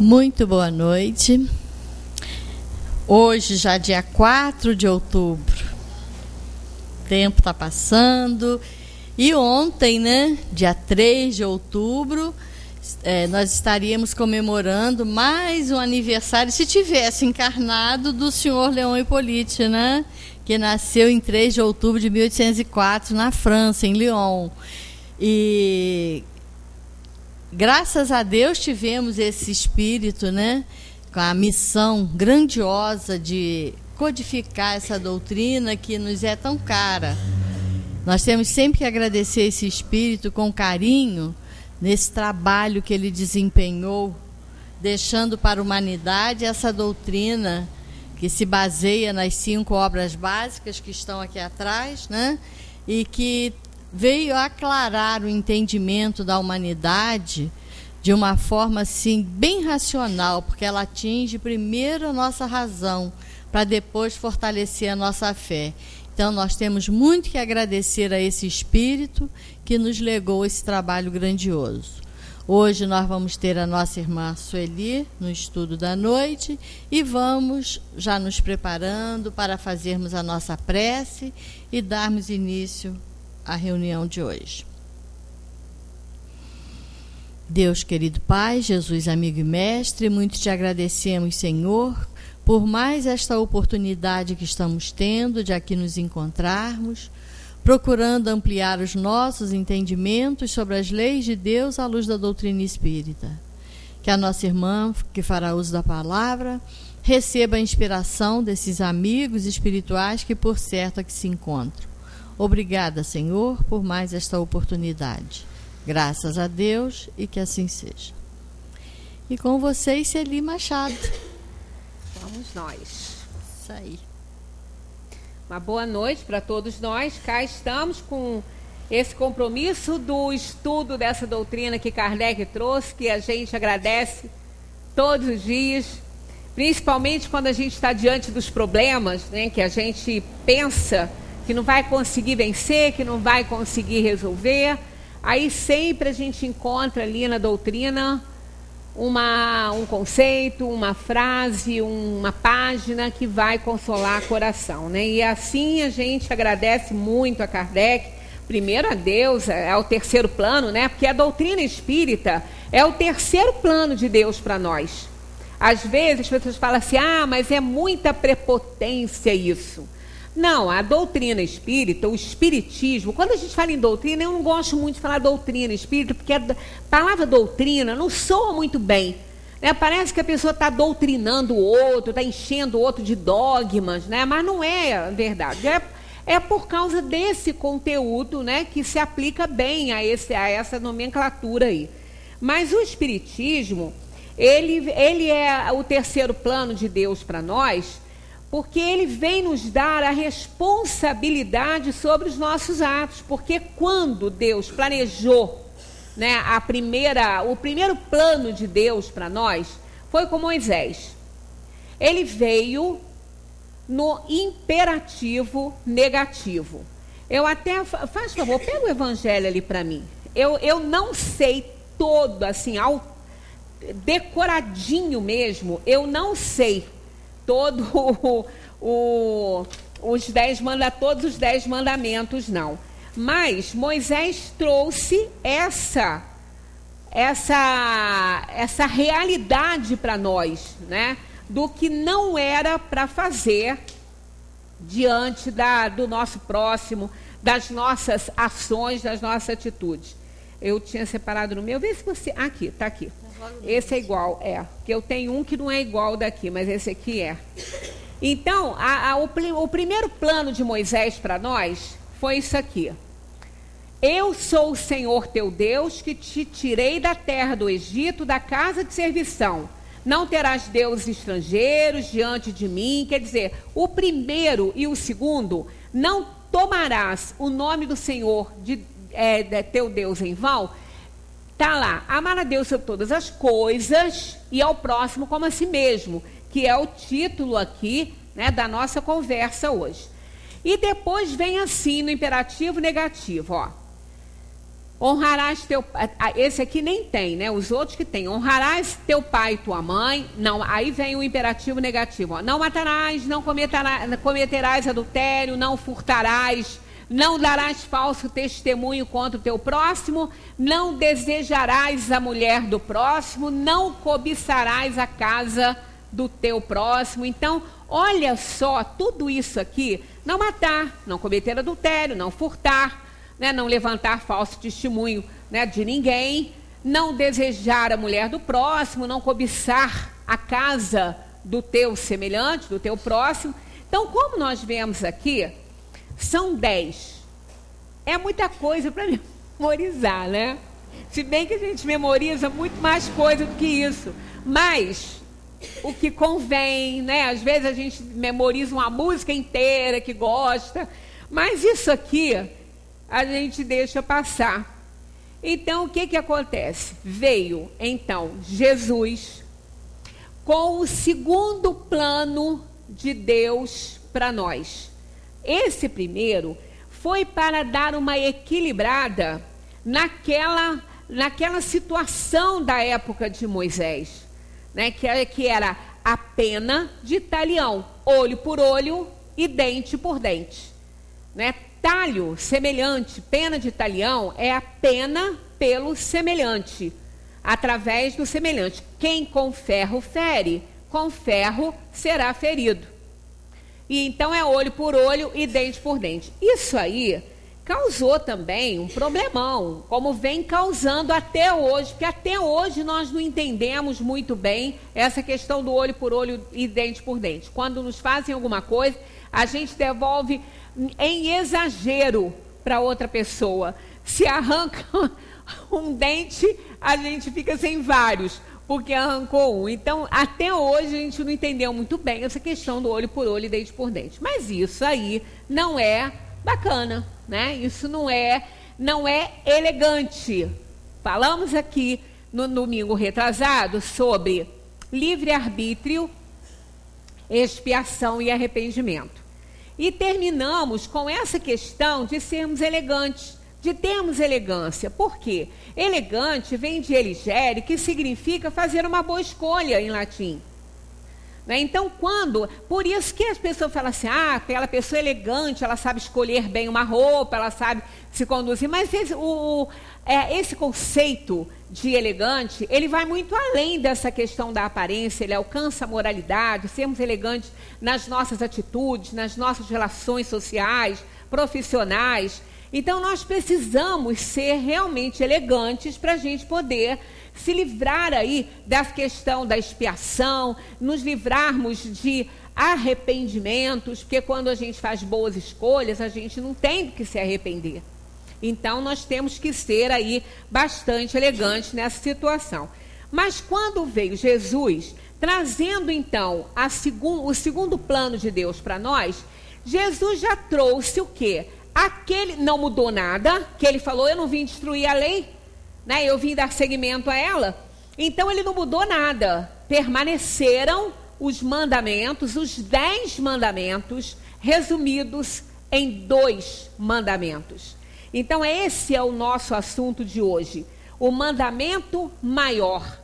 Muito boa noite. Hoje já dia 4 de outubro. O tempo está passando. E ontem, né, dia 3 de outubro, nós estaríamos comemorando mais um aniversário, se tivesse encarnado, do senhor Leon Hippolyte, né, que nasceu em 3 de outubro de 1804, na França, em Lyon. E graças a Deus tivemos esse espírito, né, com a missão grandiosa de codificar essa doutrina que nos é tão cara. Nós temos sempre que agradecer esse espírito com carinho nesse trabalho que ele desempenhou, deixando para a humanidade essa doutrina que se baseia nas 5 obras básicas que estão aqui atrás, né, e que veio aclarar o entendimento da humanidade de uma forma assim bem racional, porque ela atinge primeiro a nossa razão, para depois fortalecer a nossa fé. Então nós temos muito que agradecer a esse espírito que nos legou esse trabalho grandioso. Hoje nós vamos ter a nossa irmã Sueli no estudo da noite e vamos já nos preparando para fazermos a nossa prece e darmos início a reunião de hoje. Deus querido Pai, Jesus amigo e mestre, muito te agradecemos, Senhor, por mais esta oportunidade que estamos tendo de aqui nos encontrarmos, procurando ampliar os nossos entendimentos sobre as leis de Deus à luz da doutrina espírita. Que a nossa irmã, que fará uso da palavra, receba a inspiração desses amigos espirituais que por certo aqui se encontram. Obrigada, Senhor, por mais esta oportunidade. Graças a Deus e que assim seja. E com vocês, Celi Machado. Vamos nós. Isso aí. Uma boa noite para todos nós. Cá estamos com esse compromisso do estudo dessa doutrina que Kardec trouxe, que a gente agradece todos os dias, principalmente quando a gente está diante dos problemas, né, que a gente pensa que não vai conseguir vencer, que não vai conseguir resolver. Aí sempre a gente encontra ali na doutrina um conceito, uma frase, uma página que vai consolar o coração, né? E assim a gente agradece muito a Kardec, primeiro a Deus, é o terceiro plano, né? Porque a doutrina espírita é o terceiro plano de Deus para nós. Às vezes as pessoas falam assim, mas é muita prepotência isso. Não, a doutrina espírita, o espiritismo, quando a gente fala em doutrina, eu não gosto muito de falar doutrina espírita, porque a palavra doutrina não soa muito bem, né? Parece que a pessoa está doutrinando o outro, está enchendo o outro de dogmas, né? Mas não é verdade, é por causa desse conteúdo, né, que se aplica bem a essa nomenclatura aí. Mas o espiritismo, ele é o terceiro plano de Deus para nós, porque ele vem nos dar a responsabilidade sobre os nossos atos. Porque quando Deus planejou, né, o primeiro plano de Deus para nós foi com Moisés. Ele veio no imperativo negativo. Eu até, faz favor, pega o evangelho ali para mim. Eu não sei todo, assim, decoradinho mesmo, eu não sei todo todos os 10 mandamentos, não. Mas Moisés trouxe essa realidade para nós, né, do que não era para fazer diante do nosso próximo, das nossas ações, das nossas atitudes. Eu tinha separado no meu, vê se você... Aqui, está aqui. Esse é igual, porque eu tenho um que não é igual daqui, mas esse aqui é. Então, o primeiro plano de Moisés para nós foi isso aqui. Eu sou o Senhor teu Deus, que te tirei da terra do Egito, da casa de servição. Não terás deuses estrangeiros diante de mim. Quer dizer, o primeiro e o segundo, não tomarás o nome do Senhor teu Deus em vão. Está lá, amar a Deus sobre todas as coisas e ao próximo como a si mesmo, que é o título aqui, né, da nossa conversa hoje. E depois vem assim, no imperativo negativo, Honrarás teu... Esse aqui nem tem, né? Os outros que tem. Honrarás teu pai e tua mãe. Não, aí vem o imperativo negativo. Ó. Não matarás, não cometerás adultério, não furtarás, não darás falso testemunho contra o teu próximo, não desejarás a mulher do próximo, não cobiçarás a casa do teu próximo. Então, olha só, tudo isso aqui, não matar, não cometer adultério, não furtar, né, não levantar falso testemunho, né, de ninguém, não desejar a mulher do próximo, não cobiçar a casa do teu semelhante, do teu próximo. Então, como nós vemos aqui, são 10. É muita coisa para memorizar, né? Se bem que a gente memoriza muito mais coisa do que isso. Mas o que convém, né? Às vezes a gente memoriza uma música inteira que gosta, mas isso aqui a gente deixa passar. Então, o que acontece? Veio, então, Jesus com o segundo plano de Deus para nós. Esse primeiro foi para dar uma equilibrada naquela situação da época de Moisés, né? Que era a pena de talião, olho por olho e dente por dente, né? Talho, semelhante, pena de talião é a pena pelo semelhante, através do semelhante. Quem com ferro fere, com ferro será ferido. E então é olho por olho e dente por dente. Isso aí causou também um problemão, como vem causando até hoje, porque até hoje nós não entendemos muito bem essa questão do olho por olho e dente por dente. Quando nos fazem alguma coisa, a gente devolve em exagero para outra pessoa. Se arranca um dente, a gente fica sem vários, porque arrancou um. Então, até hoje, a gente não entendeu muito bem essa questão do olho por olho e dente por dente. Mas isso aí não é bacana, né? Isso não é elegante. Falamos aqui no domingo retrasado sobre livre-arbítrio, expiação e arrependimento. E terminamos com essa questão de sermos elegantes, de termos elegância. Por quê? Elegante vem de eligere, que significa fazer uma boa escolha em latim. Né? Então, por isso que as pessoas falam assim, aquela pessoa elegante, ela sabe escolher bem uma roupa, ela sabe se conduzir, mas esse conceito de elegante, ele vai muito além dessa questão da aparência, ele alcança a moralidade, sermos elegantes nas nossas atitudes, nas nossas relações sociais, profissionais. Então, nós precisamos ser realmente elegantes para a gente poder se livrar aí da questão da expiação, nos livrarmos de arrependimentos, porque quando a gente faz boas escolhas, a gente não tem que se arrepender. Então, nós temos que ser aí bastante elegantes nessa situação. Mas quando veio Jesus, trazendo então o segundo plano de Deus para nós, Jesus já trouxe o quê? Não mudou nada, que ele falou, eu não vim destruir a lei, né? Eu vim dar seguimento a ela. Então ele não mudou nada. Permaneceram os mandamentos, os 10 mandamentos, resumidos em 2 mandamentos. Então esse é o nosso assunto de hoje. O mandamento maior.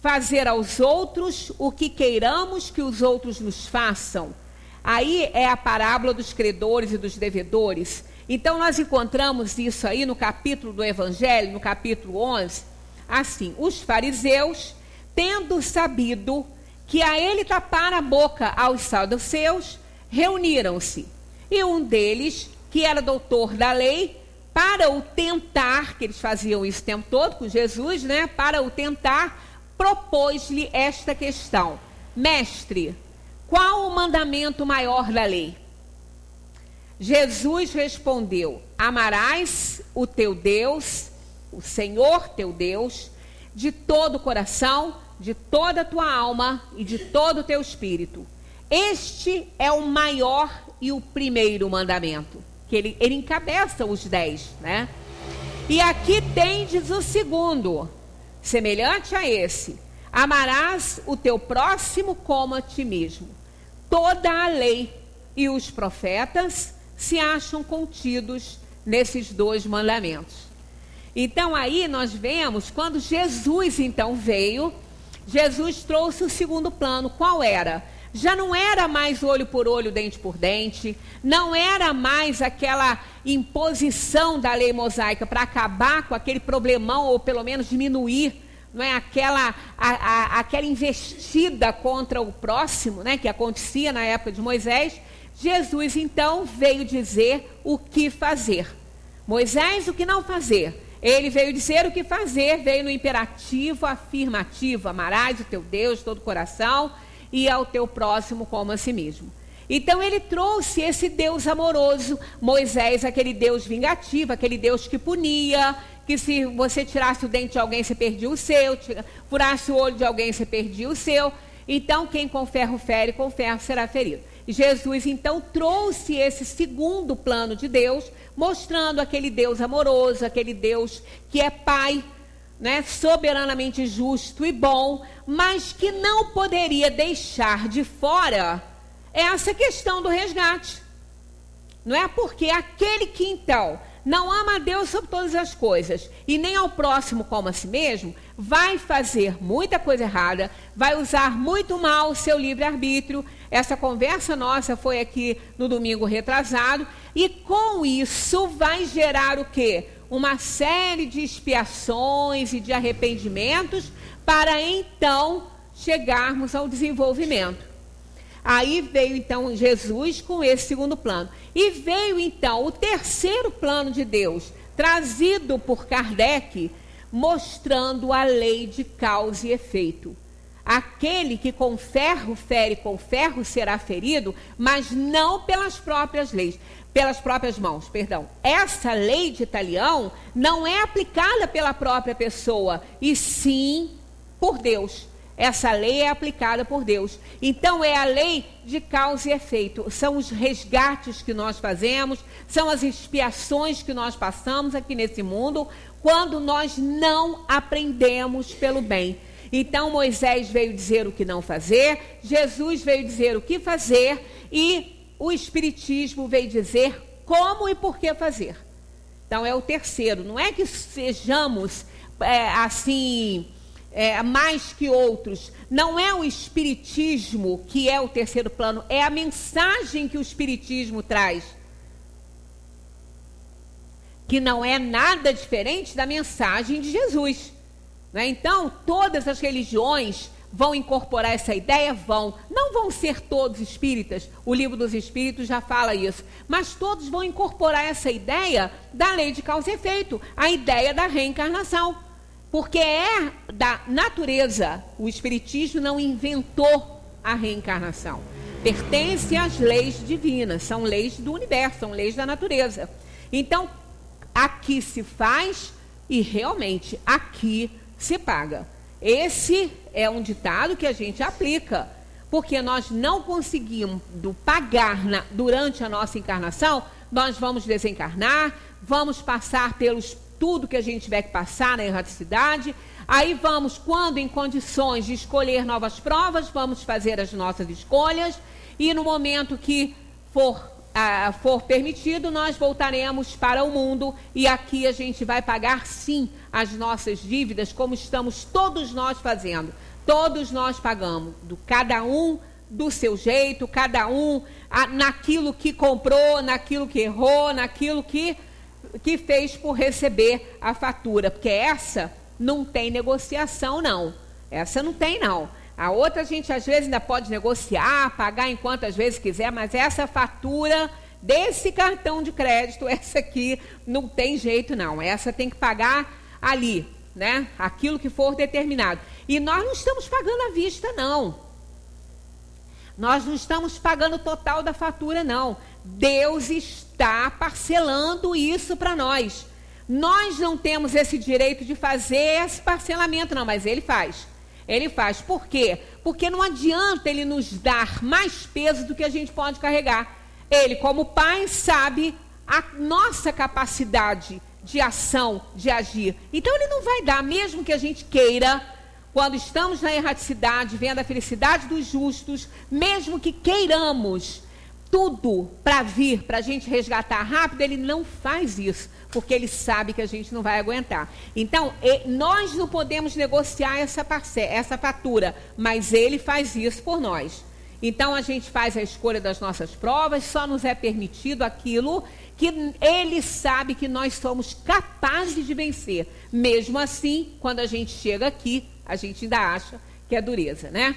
Fazer aos outros o que queiramos que os outros nos façam. Aí é a parábola dos credores e dos devedores. Então nós encontramos isso aí no capítulo do Evangelho, no capítulo 11. Assim, os fariseus, tendo sabido que a ele tapara a boca aos saduceus, reuniram-se. E um deles, que era doutor da lei, para o tentar, que eles faziam isso o tempo todo com Jesus, né? Para o tentar, propôs-lhe esta questão: Mestre, qual o mandamento maior da lei? Jesus respondeu: amarás o teu Deus, o Senhor teu Deus, de todo o coração, de toda a tua alma e de todo o teu espírito. Este é o maior e o primeiro mandamento, que ele encabeça os 10, né? E aqui tendes o segundo, semelhante a esse: amarás o teu próximo como a ti mesmo. Toda a lei e os profetas se acham contidos nesses 2 mandamentos. Então aí nós vemos, quando Jesus então veio, Jesus trouxe o segundo plano. Qual era? Já não era mais olho por olho, dente por dente, não era mais aquela imposição da lei mosaica para acabar com aquele problemão, ou pelo menos diminuir, não é, aquela investida contra o próximo, né, que acontecia na época de Moisés. Jesus então veio dizer o que fazer. Moisés, o que não fazer? Ele veio dizer o que fazer, veio no imperativo afirmativo: amarás o teu Deus de todo o coração e ao teu próximo como a si mesmo. Então ele trouxe esse Deus amoroso. Moisés, aquele Deus vingativo, aquele Deus que punia, que se você tirasse o dente de alguém, você perdia o seu, furasse o olho de alguém, você perdia o seu. Então quem com ferro fere, com ferro será ferido. Jesus então trouxe esse segundo plano de Deus, mostrando aquele Deus amoroso, aquele Deus que é Pai, né, soberanamente justo e bom, mas que não poderia deixar de fora essa questão do resgate. Não é? Porque aquele que então não ama a Deus sobre todas as coisas e nem ao próximo como a si mesmo, vai fazer muita coisa errada, vai usar muito mal o seu livre-arbítrio. Essa conversa nossa foi aqui no domingo retrasado, e com isso vai gerar o quê? Uma série de expiações e de arrependimentos para então chegarmos ao desenvolvimento. Aí veio então Jesus com esse segundo plano. E veio então o terceiro plano de Deus, trazido por Kardec, mostrando a lei de causa e efeito. Aquele que com ferro fere, com ferro será ferido, mas não pelas próprias leis. Pelas próprias mãos, perdão. Essa lei de talião não é aplicada pela própria pessoa, e sim por Deus. Essa lei é aplicada por Deus. Então é a lei de causa e efeito. São os resgates que nós fazemos, são as expiações que nós passamos aqui nesse mundo, quando nós não aprendemos pelo bem. Então Moisés veio dizer o que não fazer, Jesus veio dizer o que fazer, e o Espiritismo veio dizer como e por que fazer. Então é o terceiro. Não é que sejamos mais que outros. Não é o Espiritismo que é o terceiro plano, é a mensagem que o Espiritismo traz, que não é nada diferente da mensagem de Jesus. Né? Então, todas as religiões vão incorporar essa ideia? Não vão ser todos espíritas, o Livro dos Espíritos já fala isso, mas todos vão incorporar essa ideia da lei de causa e efeito, a ideia da reencarnação, porque é da natureza. O Espiritismo não inventou a reencarnação, pertence às leis divinas, são leis do universo, são leis da natureza. Então, aqui se faz e realmente aqui se paga. Esse é um ditado que a gente aplica, porque nós não conseguimos pagar durante a nossa encarnação. Nós vamos desencarnar, vamos passar pelos tudo que a gente tiver que passar na erraticidade. Aí vamos, quando em condições de escolher novas provas, vamos fazer as nossas escolhas, e no momento que for permitido, nós voltaremos para o mundo, e aqui a gente vai pagar sim as nossas dívidas, como estamos todos nós fazendo. Todos nós pagamos, cada um do seu jeito, cada um naquilo que comprou, naquilo que errou, naquilo que fez por receber a fatura, porque essa não tem negociação não, essa não tem não. A outra a gente às vezes ainda pode negociar, pagar em quantas vezes quiser, mas essa fatura desse cartão de crédito, essa aqui não tem jeito não, essa tem que pagar ali, né? Aquilo que for determinado. E nós não estamos pagando à vista não, nós não estamos pagando o total da fatura não, Deus está parcelando isso para nós. Nós não temos esse direito de fazer esse parcelamento não, mas Ele faz. Ele faz. Por quê? Porque não adianta Ele nos dar mais peso do que a gente pode carregar. Ele, como Pai, sabe a nossa capacidade de ação, de agir. Então Ele não vai dar, mesmo que a gente queira, quando estamos na erraticidade, vendo a felicidade dos justos, mesmo que queiramos tudo para vir, para a gente resgatar rápido, ele não faz isso, porque ele sabe que a gente não vai aguentar. Então, nós não podemos negociar essa fatura, mas ele faz isso por nós. Então, a gente faz a escolha das nossas provas, só nos é permitido aquilo que ele sabe que nós somos capazes de vencer. Mesmo assim, quando a gente chega aqui, a gente ainda acha que é dureza, né?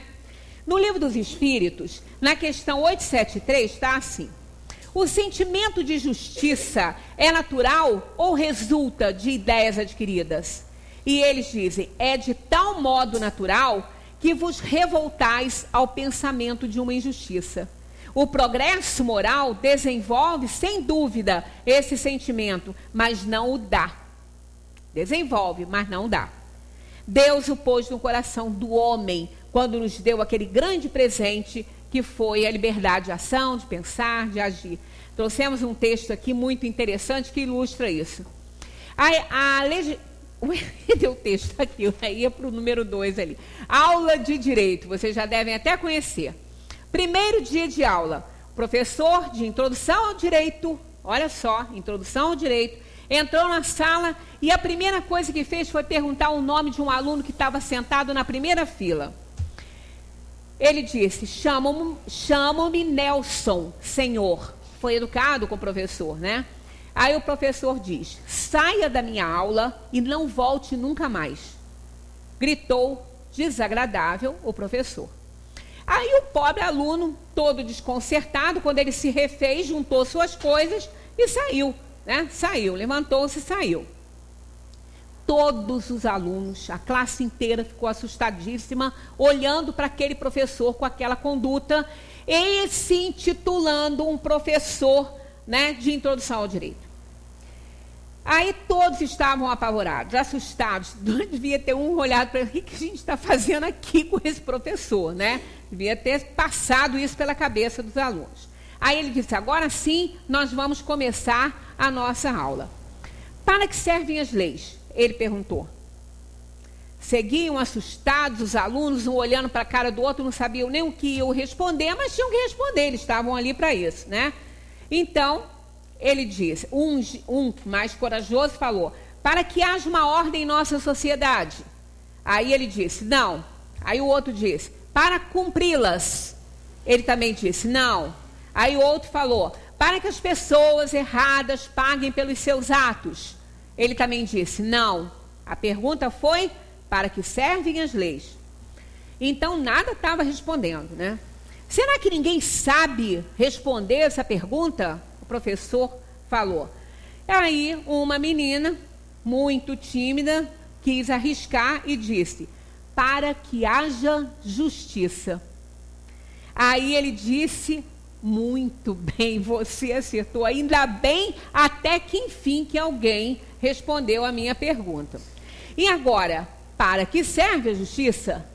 No Livro dos Espíritos, na questão 873, está assim: o sentimento de justiça é natural ou resulta de ideias adquiridas? E eles dizem, é de tal modo natural que vos revoltais ao pensamento de uma injustiça. O progresso moral desenvolve, sem dúvida, esse sentimento, mas não o dá. Desenvolve, mas não dá. Deus o pôs no coração do homem quando nos deu aquele grande presente que foi a liberdade de ação, de pensar, de agir. Trouxemos um texto aqui muito interessante que ilustra isso. Deu o texto aqui, eu ia para o número 2 ali. Aula de Direito, vocês já devem até conhecer. Primeiro dia de aula, professor de Introdução ao Direito, olha só, Introdução ao Direito, entrou na sala e a primeira coisa que fez foi perguntar o nome de um aluno que estava sentado na primeira fila. Ele disse, chamam-me Nelson, senhor. Foi educado com o professor, né? Aí o professor diz, saia da minha aula e não volte nunca mais. Gritou, desagradável, o professor. Aí o pobre aluno, todo desconcertado, quando ele se refez, juntou suas coisas e saiu, né? Saiu, levantou-se e saiu. Todos os alunos, a classe inteira ficou assustadíssima, olhando para aquele professor com aquela conduta e se intitulando um professor, né, de Introdução ao Direito. Aí todos estavam apavorados, assustados. Devia ter um olhado para ele, o que a gente está fazendo aqui com esse professor, né? Devia ter passado isso pela cabeça dos alunos. Aí ele disse, agora sim, nós vamos começar a nossa aula. Para que servem as leis? Ele perguntou. Seguiam assustados os alunos, um olhando para a cara do outro, não sabiam nem o que iam responder, mas tinham que responder, eles estavam ali para isso, né? Então, ele disse, um mais corajoso falou, para que haja uma ordem em nossa sociedade. Aí ele disse, não. Aí o outro disse, para cumpri-las. Ele também disse, não. Aí o outro falou, para que as pessoas erradas paguem pelos seus atos. Ele também disse, não. A pergunta foi, para que servem as leis? Então, nada estava respondendo, né? Será que ninguém sabe responder essa pergunta? O professor falou. Aí, uma menina, muito tímida, quis arriscar e disse, para que haja justiça. Aí ele disse, muito bem, você acertou. Ainda bem, até que enfim que alguém respondeu a minha pergunta. E agora, para que serve a justiça?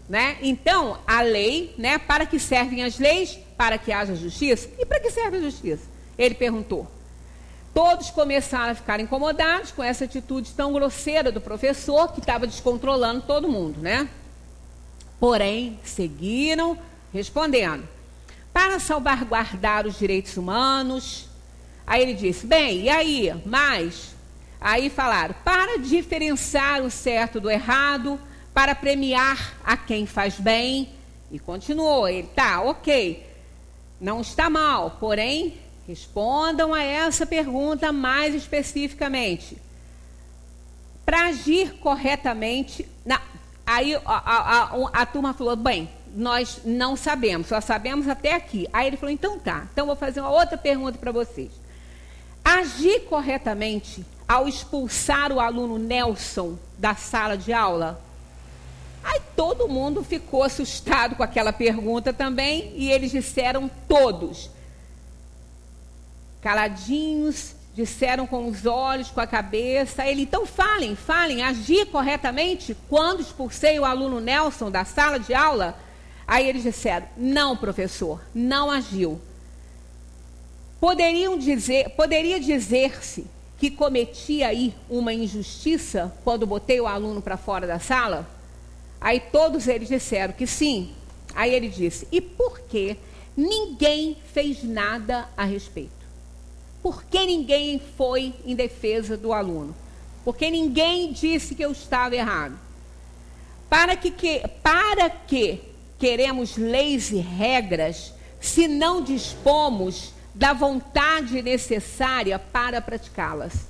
Né? Então, a lei, né? Para que servem as leis? Para que haja justiça? E para que serve a justiça? Ele perguntou. Todos começaram a ficar incomodados com essa atitude tão grosseira do professor, que estava descontrolando todo mundo, né? Porém, seguiram respondendo. Para salvaguardar os direitos humanos. Aí ele disse, bem, e aí? Mais? Aí falaram, para diferenciar o certo do errado, para premiar a quem faz bem. E continuou, ele, tá, ok, não está mal, porém, respondam a essa pergunta mais especificamente. Para agir corretamente, aí a turma falou, bem, nós não sabemos, só sabemos até aqui. Aí ele falou, então tá, então vou fazer uma outra pergunta para vocês. Agir corretamente ao expulsar o aluno Nelson da sala de aula? Aí todo mundo ficou assustado com aquela pergunta também, e eles disseram todos, caladinhos, disseram com os olhos, com a cabeça. Ele, então falem, agir corretamente quando expulsei o aluno Nelson da sala de aula? Aí eles disseram, não, professor, não agiu. Poderia dizer-se que cometi aí uma injustiça quando botei o aluno para fora da sala? Aí todos eles disseram que sim. Aí ele disse, e por que ninguém fez nada a respeito. Por que ninguém foi em defesa do aluno? Porque ninguém disse que eu estava errado. Para que queremos leis e regras se não dispomos da vontade necessária para praticá-las?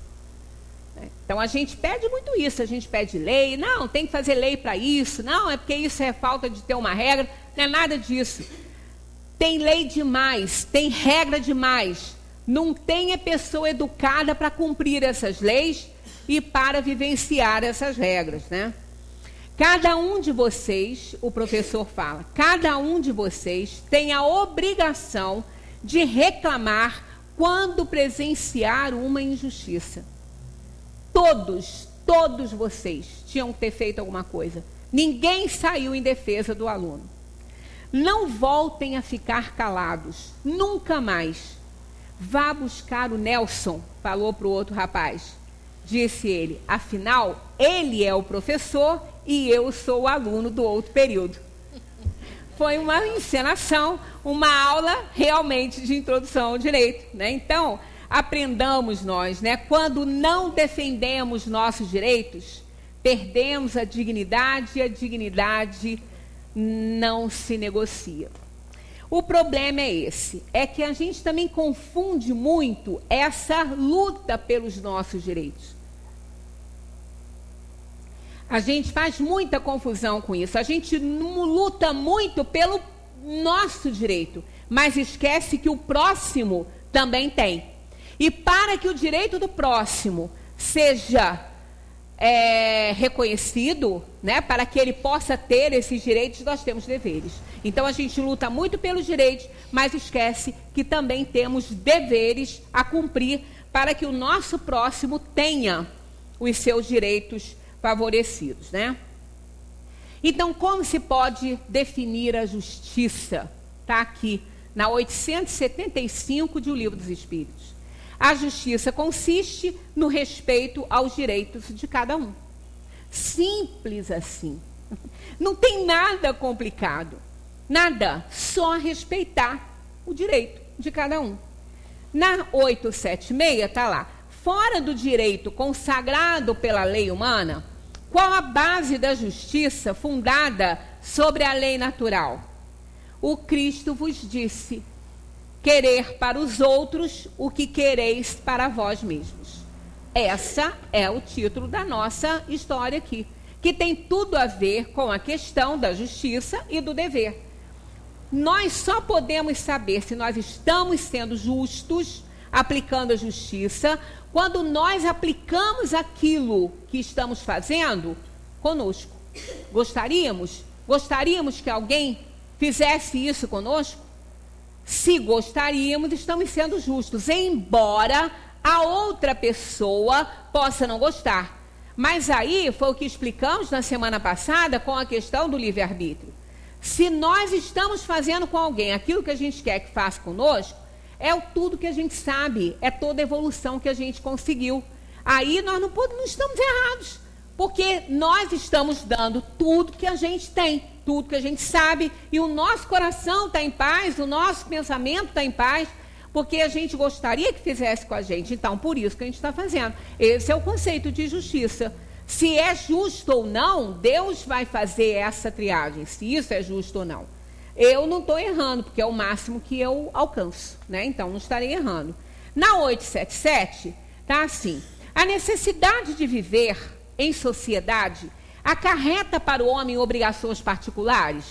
Então a gente pede muito isso, a gente pede lei, não, tem que fazer lei para isso, não, é porque isso é falta de ter uma regra, não é nada disso. Tem lei demais, tem regra demais, não tem a pessoa educada para cumprir essas leis e para vivenciar essas regras, né? Cada um de vocês, o professor fala, cada um de vocês tem a obrigação de reclamar quando presenciar uma injustiça. Todos vocês tinham que ter feito alguma coisa. Ninguém saiu em defesa do aluno. Não voltem a ficar calados, nunca mais. Vá buscar o Nelson, falou para o outro rapaz. Disse ele, afinal, ele é o professor e eu sou o aluno do outro período. Foi uma encenação, uma aula realmente de introdução ao direito, né? Então, aprendamos nós, né? Quando não defendemos nossos direitos, perdemos a dignidade e a dignidade não se negocia. O problema é esse, é que a gente também confunde muito essa luta pelos nossos direitos. A gente faz muita confusão com isso, a gente luta muito pelo nosso direito, mas esquece que o próximo também tem. E para que o direito do próximo seja reconhecido, né, para que ele possa ter esses direitos, nós temos deveres. Então a gente luta muito pelos direitos, mas esquece que também temos deveres a cumprir para que o nosso próximo tenha os seus direitos favorecidos, né? Então, como se pode definir a justiça? Está aqui na 875 de O Livro dos Espíritos. A justiça consiste no respeito aos direitos de cada um. Simples assim. Não tem nada complicado. Nada. Só respeitar o direito de cada um. Na 876 está lá. Fora do direito consagrado pela lei humana, qual a base da justiça fundada sobre a lei natural? O Cristo vos disse: querer para os outros o que quereis para vós mesmos. Essa é o título da nossa história aqui, que tem tudo a ver com a questão da justiça e do dever. Nós só podemos saber se nós estamos sendo justos, aplicando a justiça, quando nós aplicamos aquilo que estamos fazendo conosco. Gostaríamos que alguém fizesse isso conosco? Se gostaríamos, estamos sendo justos, embora a outra pessoa possa não gostar. Mas aí foi o que explicamos na semana passada com a questão do livre-arbítrio. Se nós estamos fazendo com alguém aquilo que a gente quer que faça conosco, é tudo que a gente sabe, é toda a evolução que a gente conseguiu. Aí nós não estamos errados, porque nós estamos dando tudo que a gente tem, tudo que a gente sabe, e o nosso coração está em paz, o nosso pensamento está em paz, porque a gente gostaria que fizesse com a gente. Então, por isso que a gente está fazendo. Esse é o conceito de justiça. Se é justo ou não, Deus vai fazer essa triagem, se isso é justo ou não. Eu não estou errando, porque é o máximo que eu alcanço, né? Então, não estarei errando. Na 877, está assim: a necessidade de viver em sociedade acarreta para o homem obrigações particulares?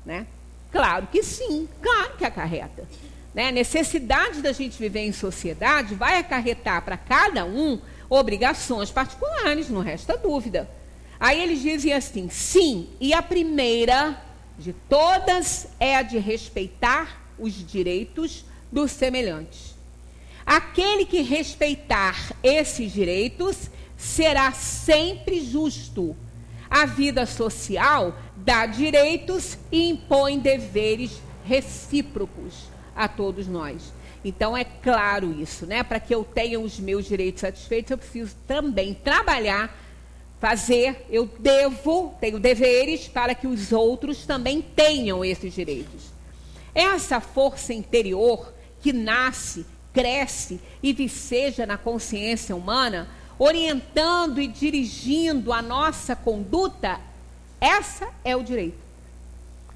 Né? Claro que sim, claro que acarreta. Né? A necessidade da gente viver em sociedade vai acarretar para cada um obrigações particulares, não resta dúvida. Aí eles dizem assim: sim, e a primeira de todas é a de respeitar os direitos dos semelhantes. Aquele que respeitar esses direitos será sempre justo. A vida social dá direitos e impõe deveres recíprocos a todos nós. Então é claro isso, né? Para que eu tenha os meus direitos satisfeitos, eu preciso também trabalhar, eu tenho deveres para que os outros também tenham esses direitos. Essa força interior que nasce, cresce e viceja na consciência humana, orientando e dirigindo a nossa conduta, essa é o direito.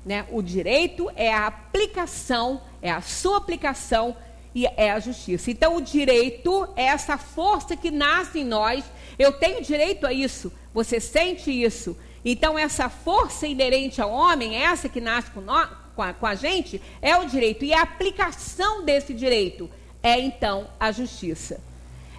Né? O direito é a aplicação, é a sua aplicação e é a justiça. Então, o direito é essa força que nasce em nós. Eu tenho direito a isso, você sente isso. Então, essa força inerente ao homem, essa que nasce com a gente, é o direito. E a aplicação desse direito é, então, a justiça.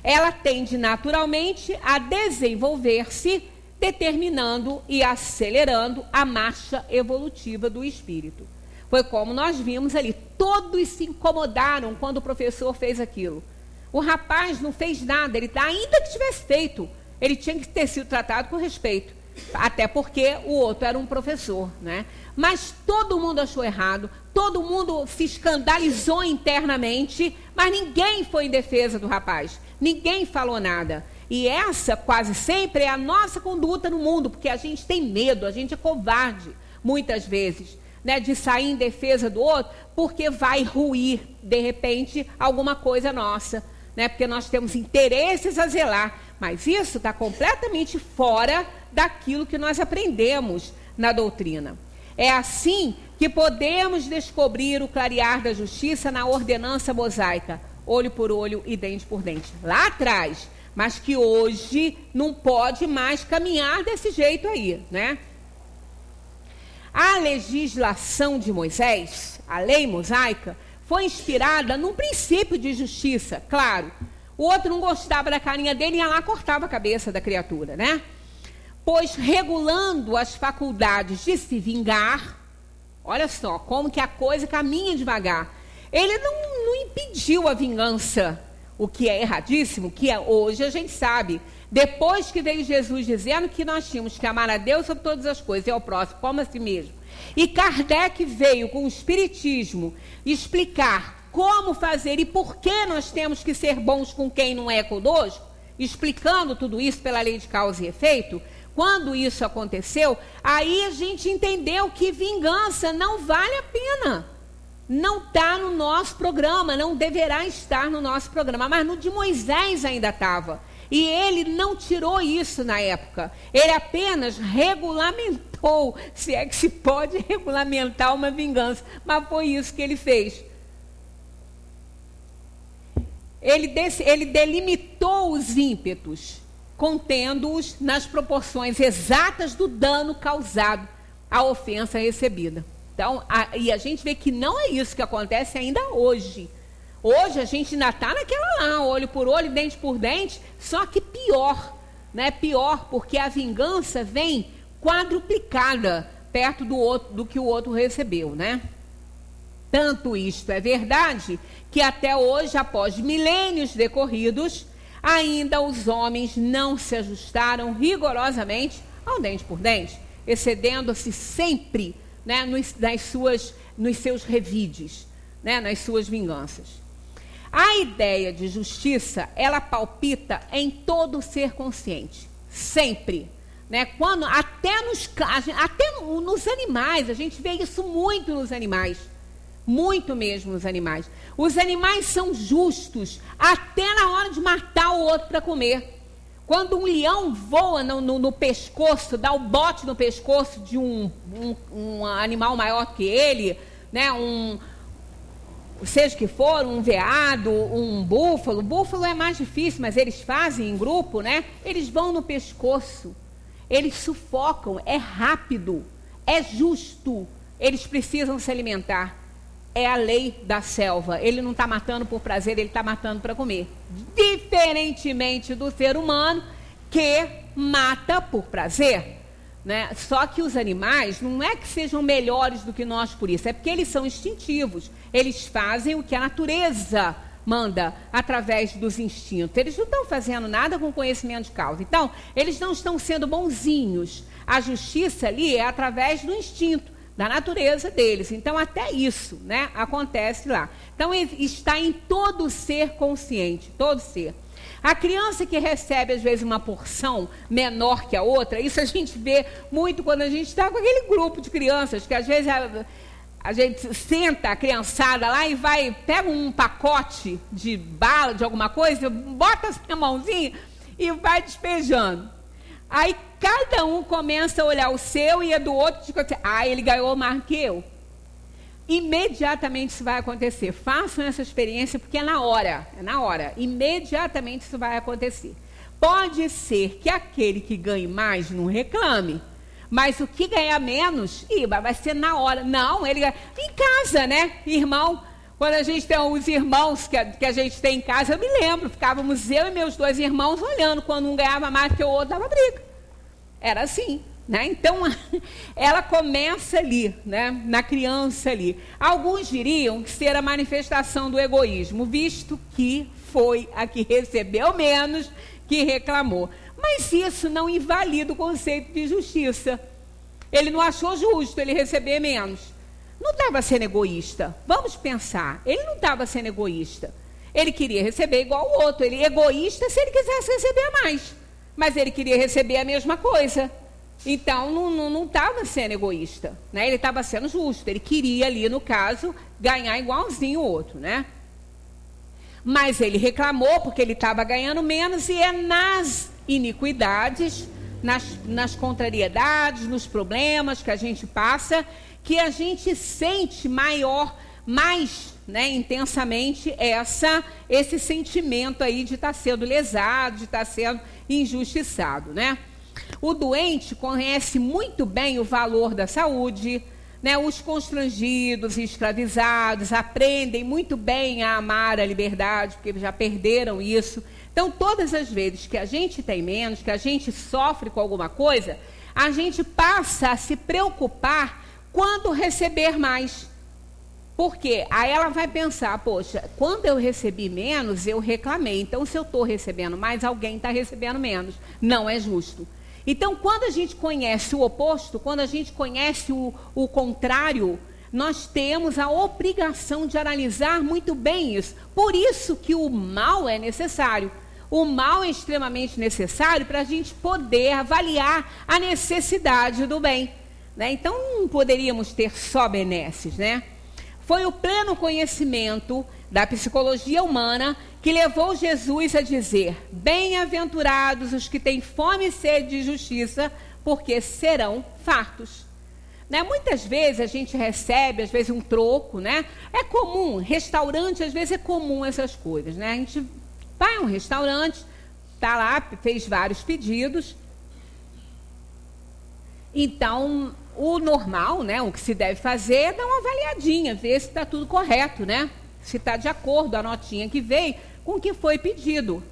Ela tende naturalmente a desenvolver-se, determinando e acelerando a marcha evolutiva do espírito. Foi como nós vimos ali, todos se incomodaram quando o professor fez aquilo. O rapaz não fez nada, ainda que tivesse feito, ele tinha que ter sido tratado com respeito, até porque o outro era um professor, né? Mas todo mundo achou errado, todo mundo se escandalizou internamente, mas ninguém foi em defesa do rapaz, ninguém falou nada. E essa quase sempre é a nossa conduta no mundo, porque a gente tem medo, a gente é covarde, muitas vezes, né, de sair em defesa do outro, porque vai ruir, de repente, alguma coisa nossa, né, porque nós temos interesses a zelar, mas isso está completamente fora daquilo que nós aprendemos na doutrina. É assim que podemos descobrir o clarear da justiça na ordenança mosaica, olho por olho e dente por dente, lá atrás, mas que hoje não pode mais caminhar desse jeito aí, né? A legislação de Moisés, a lei mosaica, foi inspirada num princípio de justiça, claro. O outro não gostava da carinha dele e ia lá cortava a cabeça da criatura, né? Pois regulando as faculdades de se vingar, olha só como que a coisa caminha devagar. Ele não impediu a vingança, o que é erradíssimo, que é hoje a gente sabe. Depois que veio Jesus dizendo que nós tínhamos que amar a Deus sobre todas as coisas e ao próximo como a si mesmo. E Kardec veio com o Espiritismo explicar como fazer e por que nós temos que ser bons com quem não é conosco, explicando tudo isso pela lei de causa e efeito. Quando isso aconteceu, aí a gente entendeu que vingança não vale a pena. Não está no nosso programa, não deverá estar no nosso programa, mas no de Moisés ainda estava. E ele não tirou isso na época, ele apenas regulamentou, se é que se pode regulamentar uma vingança, mas foi isso que ele fez. Ele delimitou os ímpetos, contendo-os nas proporções exatas do dano causado à ofensa recebida. Então, e a gente vê que não é isso que acontece ainda hoje. Hoje a gente ainda está naquela lá, olho por olho, dente por dente, só que pior, né? Pior, porque a vingança vem quadruplicada perto do que o outro recebeu, né? Tanto isto é verdade, que até hoje, após milênios decorridos, ainda os homens não se ajustaram rigorosamente ao dente por dente, excedendo-se sempre, né, nos seus revides, né, nas suas vinganças. A ideia de justiça, ela palpita em todo ser consciente, sempre, né? Quando até nos animais, a gente vê isso muito nos animais, muito mesmo nos animais. Os animais são justos até na hora de matar o outro para comer. Quando um leão voa no pescoço, dá o bote no pescoço de um animal maior que ele, né? Seja que for, um veado, um búfalo. Búfalo é mais difícil, mas eles fazem em grupo, né? Eles vão no pescoço, eles sufocam, é rápido, é justo, eles precisam se alimentar. É a lei da selva. Ele não está matando por prazer, ele está matando para comer. Diferentemente do ser humano, que mata por prazer, né? Só que os animais não é que sejam melhores do que nós por isso, é porque eles são instintivos. Eles fazem o que a natureza manda através dos instintos. Eles não estão fazendo nada com conhecimento de causa. Então, eles não estão sendo bonzinhos. A justiça ali é através do instinto, da natureza deles. Então, até isso, né, acontece lá. Então, está em todo ser consciente, todo ser. A criança que recebe, às vezes, uma porção menor que a outra, isso a gente vê muito quando a gente está com aquele grupo de crianças, que às vezes A gente senta a criançada lá e pega um pacote de bala, de alguma coisa, bota assim a mãozinha e vai despejando. Aí cada um começa a olhar o seu e a do outro, tipo assim, ele ganhou mais que eu. Imediatamente isso vai acontecer. Façam essa experiência porque é na hora. Imediatamente isso vai acontecer. Pode ser que aquele que ganhe mais não reclame, mas o que ganhar menos, vai ser na hora. Não, ele ganha. Em casa, né, irmão? Quando a gente tem os irmãos que a gente tem em casa, eu me lembro, ficávamos eu e meus 2 irmãos olhando, quando um ganhava mais que o outro, dava briga. Era assim, né? Então, ela começa ali, né, na criança ali. Alguns diriam que ser a manifestação do egoísmo, visto que foi a que recebeu menos que reclamou. Mas isso não invalida o conceito de justiça. Ele não achou justo ele receber menos. Não estava sendo egoísta. Vamos pensar. Ele não estava sendo egoísta. Ele queria receber igual o outro. Ele é egoísta se ele quisesse receber mais. Mas ele queria receber a mesma coisa. Então, não estava sendo egoísta, né? Ele estava sendo justo. Ele queria ali, no caso, ganhar igualzinho o outro, né? Mas ele reclamou porque ele estava ganhando menos, e é nas iniquidades, nas contrariedades, nos problemas que a gente passa, que a gente sente mais, né, intensamente esse sentimento aí de estar sendo lesado, de estar sendo injustiçado, né? O doente conhece muito bem o valor da saúde, né? Os constrangidos e escravizados aprendem muito bem a amar a liberdade, porque eles já perderam isso. Então, todas as vezes que a gente tem menos, que a gente sofre com alguma coisa, a gente passa a se preocupar quando receber mais. Por quê? Aí ela vai pensar, poxa, quando eu recebi menos, eu reclamei. Então, se eu estou recebendo mais, alguém está recebendo menos. Não é justo. Então, quando a gente conhece o oposto, quando a gente conhece o contrário, nós temos a obrigação de analisar muito bem isso. Por isso que o mal é necessário. O mal é extremamente necessário para a gente poder avaliar a necessidade do bem, né? Então, não poderíamos ter só benesses, né? Foi o pleno conhecimento da psicologia humana que levou Jesus a dizer: bem-aventurados os que têm fome e sede de justiça, porque serão fartos. Né? Muitas vezes a gente recebe, às vezes, um troco, né? É comum, restaurante, às vezes é comum essas coisas, né? A gente vai a um restaurante, está lá, fez vários pedidos. Então, o normal, né, o que se deve fazer é dar uma avaliadinha, ver se está tudo correto, né? Se está de acordo a notinha que veio com o que foi pedido.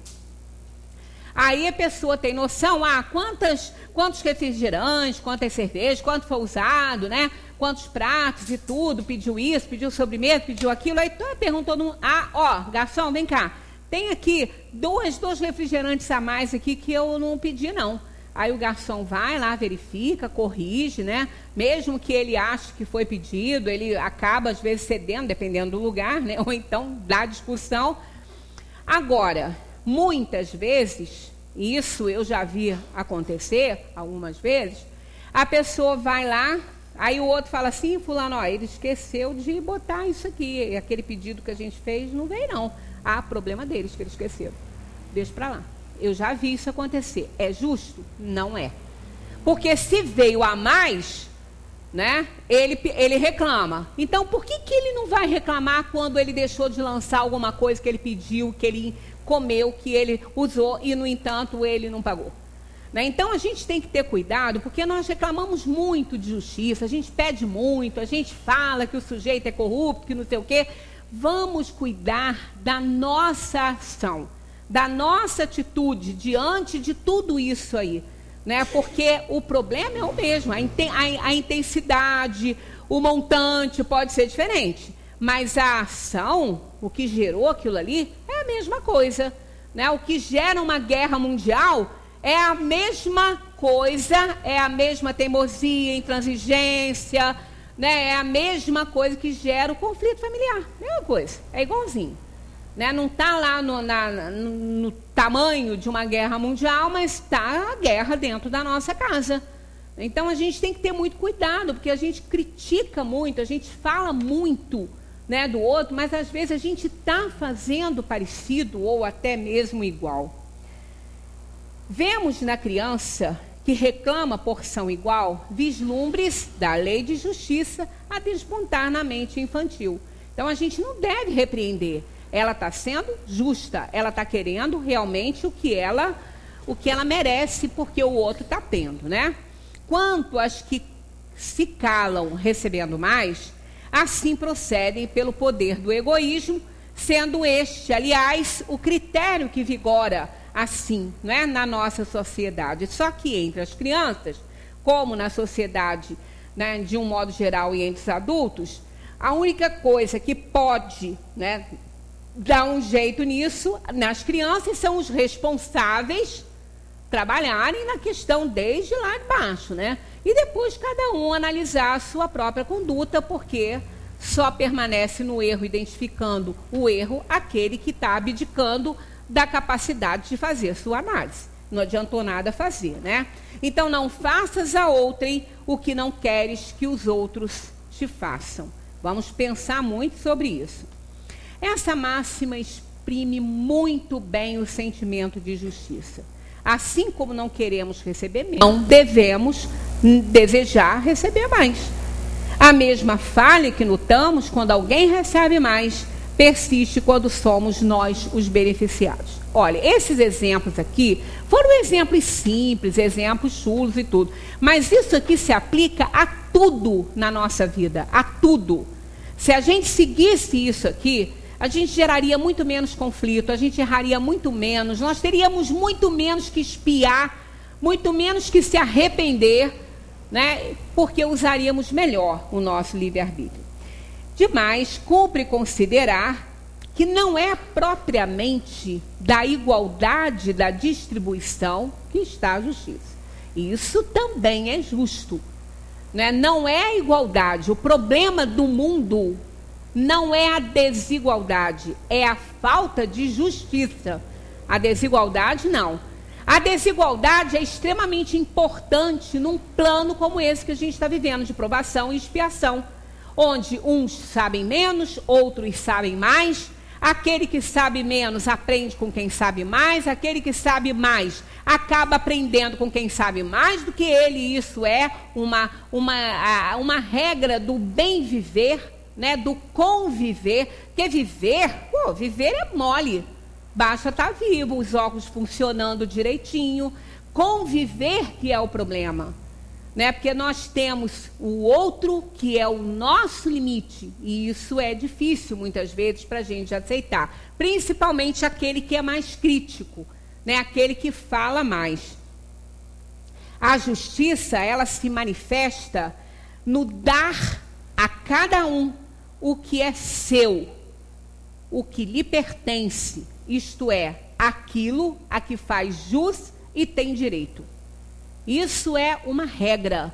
Aí a pessoa tem noção, quantos refrigerantes, quantas cervejas, quanto foi usado, né? Quantos pratos e tudo, pediu isso, pediu sobremesa, pediu aquilo. Aí perguntou, garçom, vem cá, tem aqui dois refrigerantes a mais aqui que eu não pedi, não. Aí o garçom vai lá, verifica, corrige, né? Mesmo que ele ache que foi pedido, ele acaba, às vezes, cedendo, dependendo do lugar, né? Ou então dá discussão. Agora, muitas vezes, isso eu já vi acontecer algumas vezes, a pessoa vai lá, aí o outro fala assim, fulano, ele esqueceu de botar isso aqui, aquele pedido que a gente fez não veio não. Problema deles que eles esqueceram. Deixa para lá. Eu já vi isso acontecer. É justo? Não é. Porque se veio a mais, né, ele reclama. Então, por que ele não vai reclamar quando ele deixou de lançar alguma coisa que ele pediu, que ele comeu, que ele usou e, no entanto, ele não pagou? Né? Então, a gente tem que ter cuidado, porque nós reclamamos muito de justiça, a gente pede muito, a gente fala que o sujeito é corrupto, que não sei o quê. Vamos cuidar da nossa ação, da nossa atitude diante de tudo isso aí, né? Porque o problema é o mesmo, a intensidade, o montante pode ser diferente, mas a ação, o que gerou aquilo ali, é a mesma coisa, né? O que gera uma guerra mundial é a mesma coisa, é a mesma teimosia, intransigência, né? É a mesma coisa que gera o conflito familiar, mesma coisa, é igualzinho. Né? Não está lá no tamanho de uma guerra mundial, mas está a guerra dentro da nossa casa. Então a gente tem que ter muito cuidado, porque a gente critica muito, a gente fala muito, né, do outro, mas às vezes a gente está fazendo parecido ou até mesmo igual. Vemos na criança que reclama porção igual vislumbres da lei de justiça a despontar na mente infantil. Então a gente não deve repreender. Ela está sendo justa, ela está querendo realmente o que ela merece, porque o outro está tendo, né? Quanto às que se calam recebendo mais, assim procedem pelo poder do egoísmo, sendo este, aliás, o critério que vigora assim, não é, na nossa sociedade. Só que entre as crianças, como na sociedade, né, de um modo geral, e entre os adultos, a única coisa que pode, né, dar um jeito nisso, nas crianças, são os responsáveis trabalharem na questão desde lá de baixo, né? E depois cada um analisar a sua própria conduta, porque só permanece no erro, identificando o erro, aquele que está abdicando da capacidade de fazer sua análise. Não adiantou nada fazer, né? Então, não faças a outrem o que não queres que os outros te façam. Vamos pensar muito sobre isso. Essa máxima exprime muito bem o sentimento de justiça. Assim como não queremos receber menos, não devemos desejar receber mais. A mesma falha que notamos quando alguém recebe mais persiste quando somos nós os beneficiados. Olha, esses exemplos aqui foram exemplos simples, exemplos chulos e tudo. Mas isso aqui se aplica a tudo na nossa vida, a tudo. Se a gente seguisse isso aqui, a gente geraria muito menos conflito, a gente erraria muito menos, nós teríamos muito menos que espiar, muito menos que se arrepender, né? Porque usaríamos melhor o nosso livre-arbítrio. Demais, cumpre considerar que não é propriamente da igualdade da distribuição que está a justiça. Isso também é justo, né? Não é a igualdade. O problema do mundo não é a desigualdade, é a falta de justiça. A desigualdade, não. A desigualdade é extremamente importante num plano como esse que a gente está vivendo, de provação e expiação, onde uns sabem menos, outros sabem mais. Aquele que sabe menos aprende com quem sabe mais, aquele que sabe mais acaba aprendendo com quem sabe mais do que ele. Isso é uma regra do bem viver, né, do conviver. Porque viver é mole, basta estar vivo, os órgãos funcionando direitinho. Conviver que é o problema, né? Porque nós temos o outro que é o nosso limite, e isso é difícil muitas vezes para a gente aceitar, principalmente aquele que é mais crítico, né? Aquele que fala mais. A justiça, ela se manifesta no dar a cada um o que é seu, o que lhe pertence, isto é, aquilo a que faz jus e tem direito. Isso é uma regra,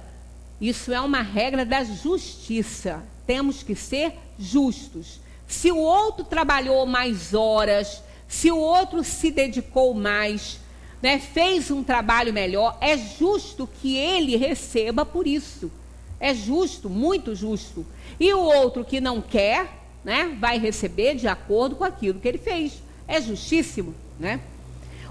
isso é uma regra da justiça. Temos que ser justos. Se o outro trabalhou mais horas, se o outro se dedicou mais, né, fez um trabalho melhor, é justo que ele receba por isso. É justo, muito justo. E o outro que não quer, né, vai receber de acordo com aquilo que ele fez. É justíssimo, né?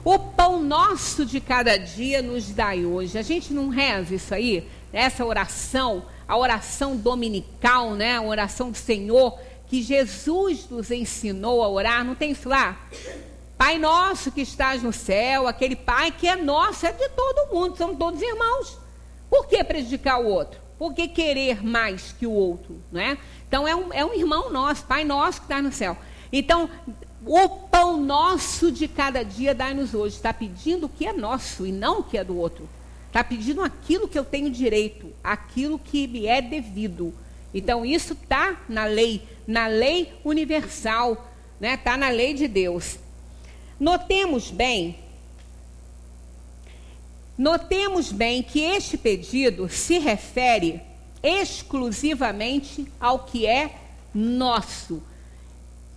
O pão nosso de cada dia nos dai hoje. A gente não reza isso aí? Essa oração, a oração dominical, né? A oração do Senhor, que Jesus nos ensinou a orar. Não tem isso lá? Pai nosso que estás no céu, aquele Pai que é nosso, é de todo mundo, são todos irmãos. Por que prejudicar o outro? Por que querer mais que o outro, né? Então é um irmão nosso, Pai nosso que está no céu. Então, o pão nosso de cada dia dai-nos hoje. Está pedindo o que é nosso e não o que é do outro. Está pedindo aquilo que eu tenho direito, aquilo que me é devido. Então, isso está na lei universal, né? Está na lei de Deus. Notemos bem que este pedido se refere exclusivamente ao que é nosso.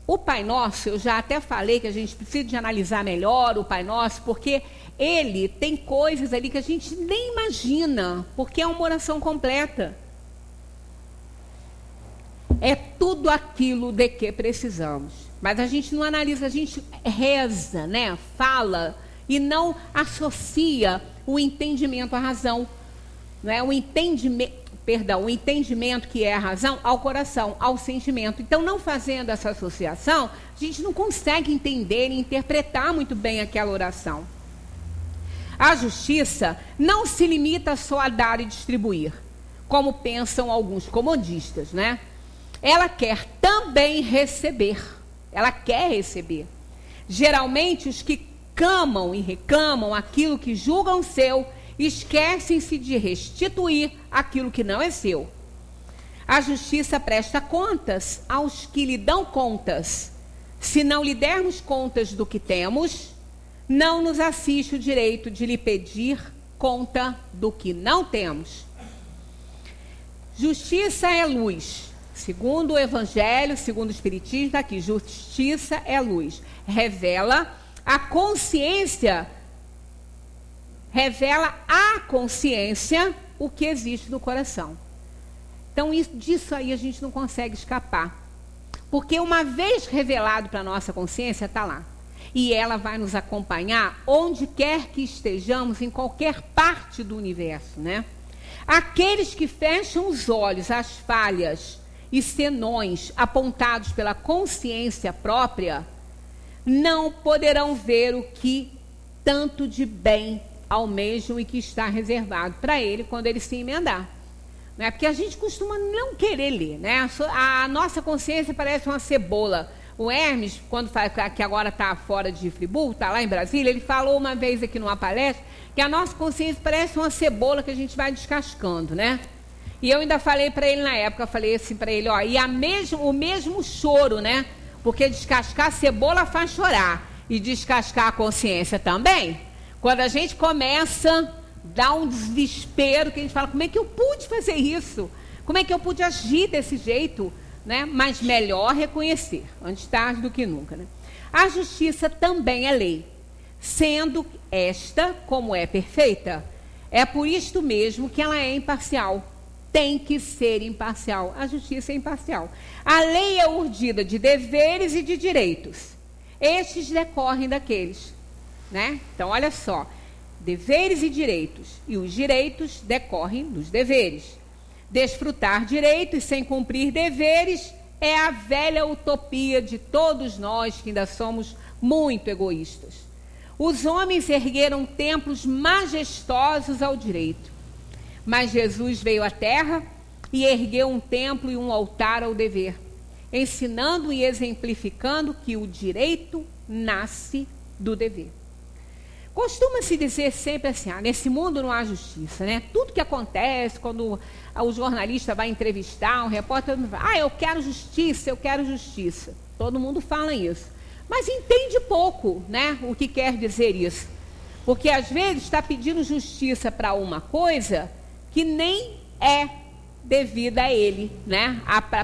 O Pai Nosso, eu já até falei que a gente precisa de analisar melhor o Pai Nosso, porque ele tem coisas ali que a gente nem imagina, porque é uma oração completa. É tudo aquilo de que precisamos. Mas a gente não analisa, a gente reza, né? Fala e não associa o entendimento à razão. Não é? O entendimento que é a razão ao coração, ao sentimento. Então, não fazendo essa associação, a gente não consegue entender e interpretar muito bem aquela oração. A justiça não se limita só a dar e distribuir, como pensam alguns comodistas, né? Ela quer também receber. Ela quer receber. Geralmente, os que clamam e reclamam aquilo que julgam seu, esquecem-se de restituir aquilo que não é seu. A justiça presta contas aos que lhe dão contas. Se não lhe dermos contas do que temos, não nos assiste o direito de lhe pedir conta do que não temos. Justiça é luz. Segundo o Evangelho, segundo o Espiritismo, está aqui, justiça é luz. Revela à consciência o que existe no coração. Então, disso aí a gente não consegue escapar. Porque uma vez revelado para a nossa consciência, está lá. E ela vai nos acompanhar onde quer que estejamos, em qualquer parte do universo, né? Aqueles que fecham os olhos às falhas e senões apontados pela consciência própria, não poderão ver o que tanto de bem almejam e que está reservado para ele quando ele se emendar. Não é? Porque a gente costuma não querer ler, né? A nossa consciência parece uma cebola. O Hermes, quando fala, que agora está fora de Friburgo, está lá em Brasília, ele falou uma vez aqui numa palestra que a nossa consciência parece uma cebola que a gente vai descascando, né? E eu ainda falei para ele na época, falei assim para ele, ó, e o mesmo choro, né? Porque descascar a cebola faz chorar e descascar a consciência também. Quando a gente começa a dar um desespero, que a gente fala, como é que eu pude fazer isso? Como é que eu pude agir desse jeito? Né? Mas melhor reconhecer, antes tarde do que nunca. Né? A justiça também é lei, sendo esta, como é perfeita, é por isto mesmo que ela é imparcial. Tem que ser imparcial. A justiça é imparcial. A lei é urdida de deveres e de direitos. Estes decorrem daqueles. Né? Então, olha só. Deveres e direitos. E os direitos decorrem dos deveres. Desfrutar direitos sem cumprir deveres é a velha utopia de todos nós que ainda somos muito egoístas. Os homens ergueram templos majestosos ao direito. Mas Jesus veio à terra e ergueu um templo e um altar ao dever, ensinando e exemplificando que o direito nasce do dever. Costuma-se dizer sempre assim, nesse mundo não há justiça, né? Tudo que acontece quando o jornalista vai entrevistar, um repórter fala, eu quero justiça, eu quero justiça. Todo mundo fala isso. Mas entende pouco, né, o que quer dizer isso. Porque às vezes está pedindo justiça para uma coisa que nem é devida a ele, né?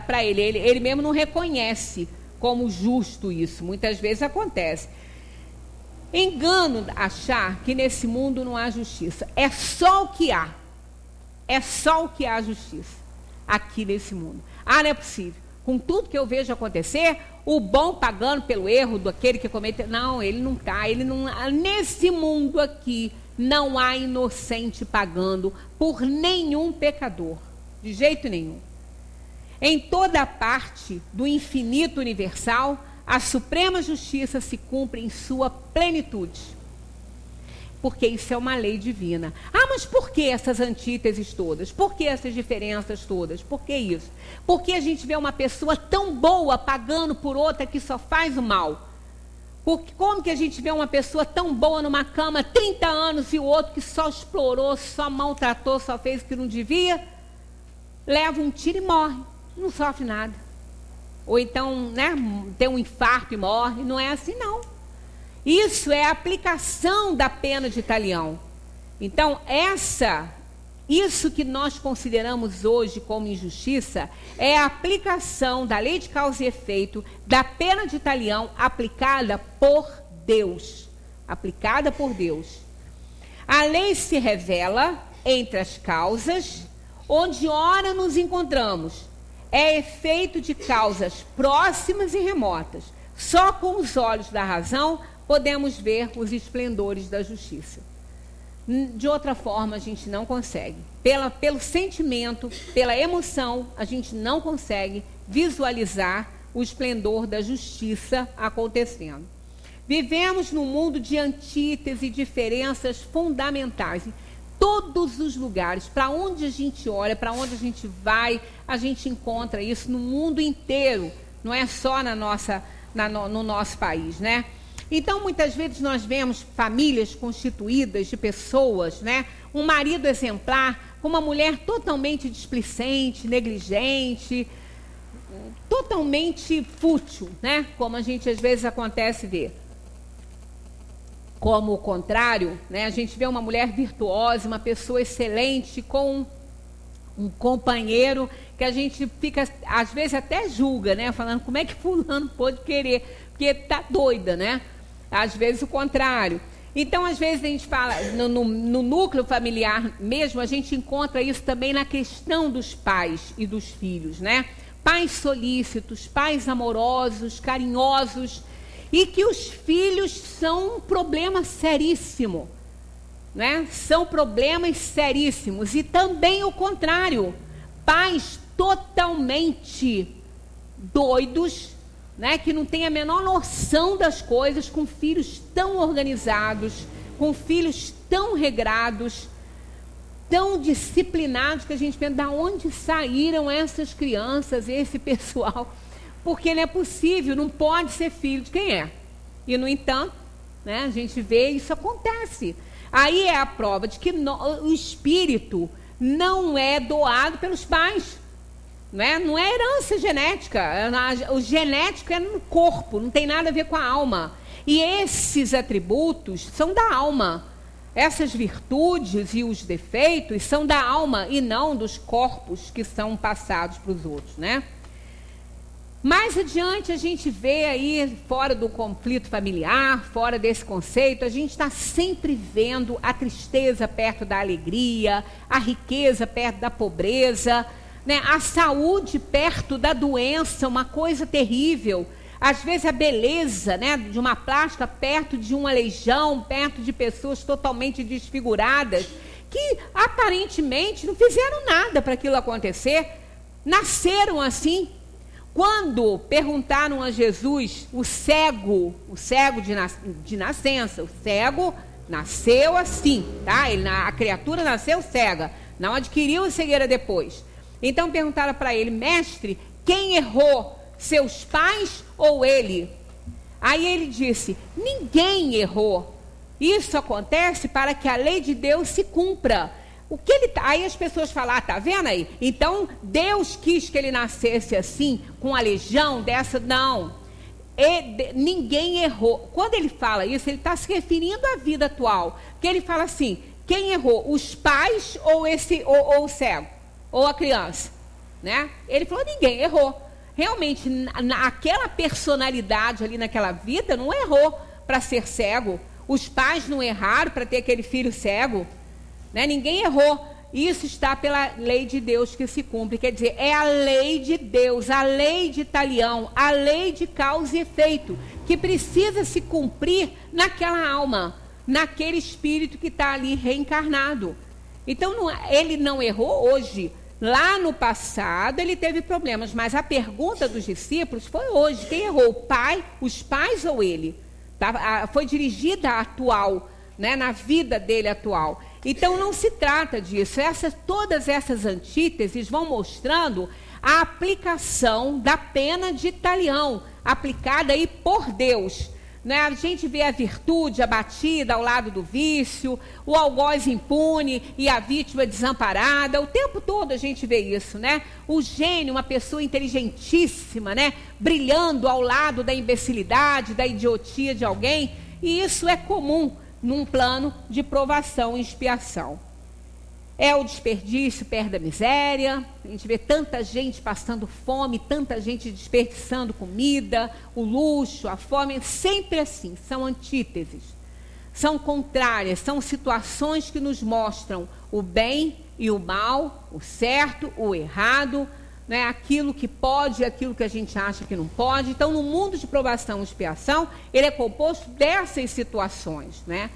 Para ele. Ele mesmo não reconhece como justo isso. Muitas vezes acontece. Engano achar que nesse mundo não há justiça. É só o que há. É só o que há justiça aqui nesse mundo. Não é possível. Com tudo que eu vejo acontecer, o bom pagando pelo erro daquele que comete... Não, ele não está. Nesse mundo aqui, não há inocente pagando por nenhum pecador. De jeito nenhum. Em toda parte do infinito universal, a suprema justiça se cumpre em sua plenitude. Porque isso é uma lei divina. Mas por que essas antíteses todas? Por que essas diferenças todas? Por que isso? Porque a gente vê uma pessoa tão boa pagando por outra que só faz o mal. Porque como que a gente vê uma pessoa tão boa numa cama 30 anos e o outro que só explorou, só maltratou, só fez o que não devia, leva um tiro e morre, não sofre nada. Ou então, né, tem um infarto e morre. Não é assim, não. Isso é a aplicação da pena de talião. Então, essa isso que nós consideramos hoje como injustiça é a aplicação da lei de causa e efeito, da pena de talião aplicada por Deus. Aplicada por Deus. A lei se revela entre as causas, onde ora nos encontramos. É efeito de causas próximas e remotas. Só com os olhos da razão podemos ver os esplendores da justiça. De outra forma, a gente não consegue. Pelo sentimento, pela emoção, a gente não consegue visualizar o esplendor da justiça acontecendo. Vivemos num mundo de antítese e diferenças fundamentais. Em todos os lugares, para onde a gente olha, para onde a gente vai, a gente encontra isso no mundo inteiro. Não é só no nosso país, né? Então, muitas vezes nós vemos famílias constituídas de pessoas, né? Um marido exemplar, com uma mulher totalmente displicente, negligente, totalmente fútil, né? Como a gente às vezes acontece ver. Como o contrário, né? A gente vê uma mulher virtuosa, uma pessoa excelente, com um companheiro que a gente fica, às vezes até julga, né? Falando, como é que fulano pode querer? Porque tá doida, né? Às vezes o contrário. Então, às vezes a gente fala, no núcleo familiar mesmo, a gente encontra isso também na questão dos pais e dos filhos, né? Pais solícitos, pais amorosos, carinhosos, e que os filhos são um problema seríssimo, né? São problemas seríssimos. E também o contrário, pais totalmente doidos, né, que não tem a menor noção das coisas, com filhos tão organizados, com filhos tão regrados, tão disciplinados, que a gente pensa, de onde saíram essas crianças, esse pessoal? Porque não é possível, não pode ser filho de quem é. E, no entanto, né, a gente vê isso acontece. Aí é a prova de que o espírito não é doado pelos pais. Não é herança genética, o genético é no corpo, não tem nada a ver com a alma. E esses atributos são da alma. Essas virtudes e os defeitos são da alma e não dos corpos que são passados para os outros, né? Mais adiante a gente vê aí, fora do conflito familiar, fora desse conceito, a gente está sempre vendo a tristeza perto da alegria, a riqueza perto da pobreza, né? A saúde perto da doença, uma coisa terrível. Às vezes a beleza, né, de uma plástica perto de um aleijão, perto de pessoas totalmente desfiguradas, que aparentemente não fizeram nada para aquilo acontecer, nasceram assim. Quando perguntaram a Jesus, o cego de nascença, o cego nasceu assim, tá? A criatura nasceu cega, não adquiriu a cegueira depois. Então perguntaram para ele, mestre, quem errou, seus pais ou ele? Aí ele disse, ninguém errou. Isso acontece para que a lei de Deus se cumpra. Aí as pessoas falam, tá vendo aí? Então Deus quis que ele nascesse assim, com aleijão dessa? Não. Ninguém errou. Quando ele fala isso, ele está se referindo à vida atual. Que ele fala assim, quem errou? Os pais ou o cego? Ou a criança? Né? Ele falou, ninguém errou. Realmente, aquela personalidade ali naquela vida não errou para ser cego. Os pais não erraram para ter aquele filho cego. Né? Ninguém errou. Isso está pela lei de Deus que se cumpre. Quer dizer, é a lei de Deus, a lei de talião, a lei de causa e efeito, que precisa se cumprir naquela alma, naquele espírito que está ali reencarnado. Então, ele não errou hoje. Lá no passado ele teve problemas, mas a pergunta dos discípulos foi hoje. Quem errou? O pai, os pais ou ele? Foi dirigida à atual, né, na vida dele atual. Então não se trata disso. Todas essas antíteses vão mostrando a aplicação da pena de talião, aplicada aí por Deus. Né? A gente vê a virtude abatida ao lado do vício, o algoz impune e a vítima desamparada. O tempo todo a gente vê isso, né? O gênio, uma pessoa inteligentíssima, né? Brilhando ao lado da imbecilidade, da idiotia de alguém. E isso é comum num plano de provação e expiação. é o desperdício perto da miséria. A gente vê tanta gente passando fome, tanta gente desperdiçando comida, o luxo, a fome, sempre assim, são antíteses, são contrárias, são situações que nos mostram o bem e o mal, o certo, o errado, né? Aquilo que pode e aquilo que a gente acha que não pode. Então, no mundo de provação e expiação, ele é composto dessas situações, né?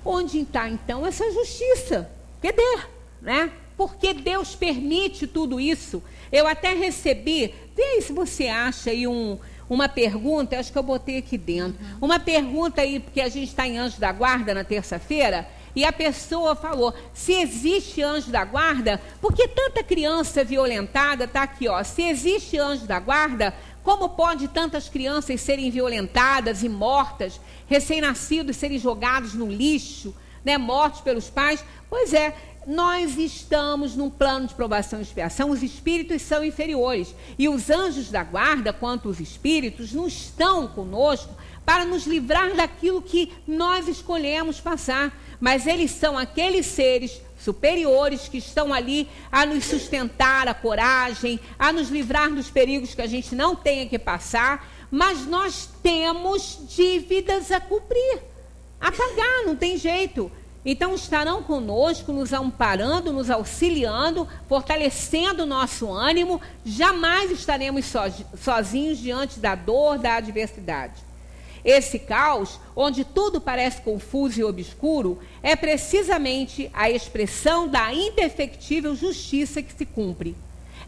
Onde está, então, essa justiça? Cadê? Né? Porque Deus permite tudo isso. Eu até recebi, vê aí se você acha aí uma pergunta, acho que eu botei aqui dentro, uma pergunta aí, porque a gente está em Anjo da Guarda na terça-feira, e a pessoa falou, se existe anjo da guarda, por que tanta criança violentada, está aqui, ó, se existe anjo da guarda, como pode tantas crianças serem violentadas e mortas, recém-nascidos serem jogados no lixo, né, mortos pelos pais? Pois é, nós estamos num plano de provação e expiação, os espíritos são inferiores, e os anjos da guarda, quanto os espíritos, não estão conosco para nos livrar daquilo que nós escolhemos passar, mas eles são aqueles seres superiores que estão ali a nos sustentar a coragem, a nos livrar dos perigos que a gente não tenha que passar, mas nós temos dívidas a cumprir, a pagar, não tem jeito. Então estarão conosco, nos amparando, nos auxiliando, fortalecendo o nosso ânimo, jamais estaremos sozinhos diante da dor, da adversidade. Esse caos, onde tudo parece confuso e obscuro, é precisamente a expressão da indefectível justiça que se cumpre.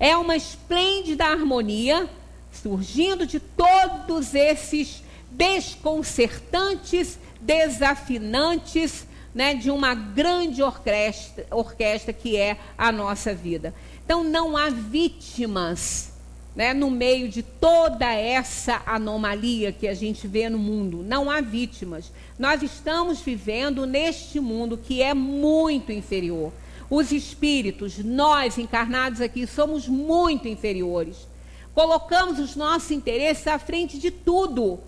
É uma esplêndida harmonia surgindo de todos esses desconcertantes, desafinantes, né, de uma grande orquestra que é a nossa vida. Então não há vítimas, né, no meio de toda essa anomalia que a gente vê no mundo. Não há vítimas. Nós estamos vivendo neste mundo que é muito inferior. Os espíritos, nós encarnados aqui, somos muito inferiores. Colocamos os nossos interesses à frente de tudo,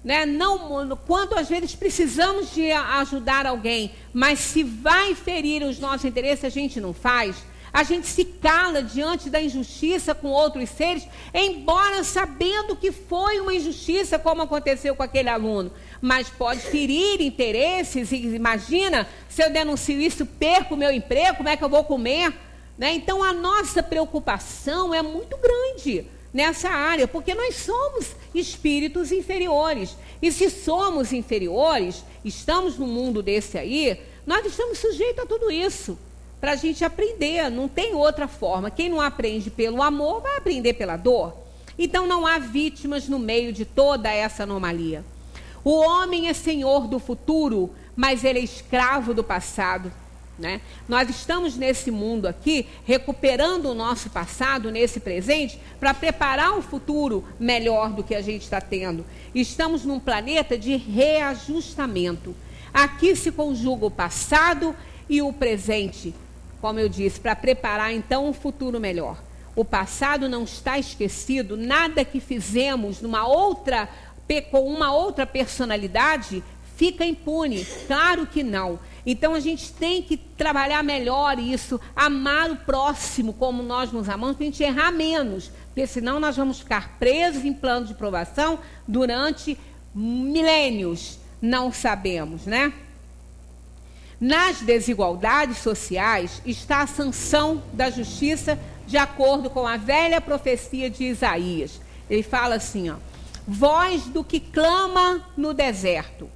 né? Não, quando às vezes precisamos de ajudar alguém, mas se vai ferir os nossos interesses, a gente não faz. A gente se cala diante da injustiça com outros seres, embora sabendo que foi uma injustiça, como aconteceu com aquele aluno. Mas pode ferir interesses, e imagina, se eu denuncio isso, perco o meu emprego, como é que eu vou comer? Né? Então a nossa preocupação é muito grande nessa área, porque nós somos espíritos inferiores. E se somos inferiores, estamos num mundo desse aí, nós estamos sujeitos a tudo isso. Para a gente aprender, não tem outra forma. Quem não aprende pelo amor, vai aprender pela dor. Então não há vítimas no meio de toda essa anomalia. O homem é senhor do futuro, mas ele é escravo do passado, né? Nós estamos nesse mundo aqui, recuperando o nosso passado nesse presente, para preparar um futuro melhor do que a gente está tendo. Estamos num planeta de reajustamento. Aqui se conjuga o passado e o presente, como eu disse, para preparar então um futuro melhor. O passado não está esquecido, nada que fizemos com uma outra personalidade fica impune, claro que não. Então a gente tem que trabalhar melhor isso, amar o próximo como nós nos amamos, para a gente errar menos, porque senão nós vamos ficar presos em plano de provação durante milênios, não sabemos, né? Nas desigualdades sociais está a sanção da justiça, de acordo com a velha profecia de Isaías. Ele fala assim, ó: voz do que clama no deserto,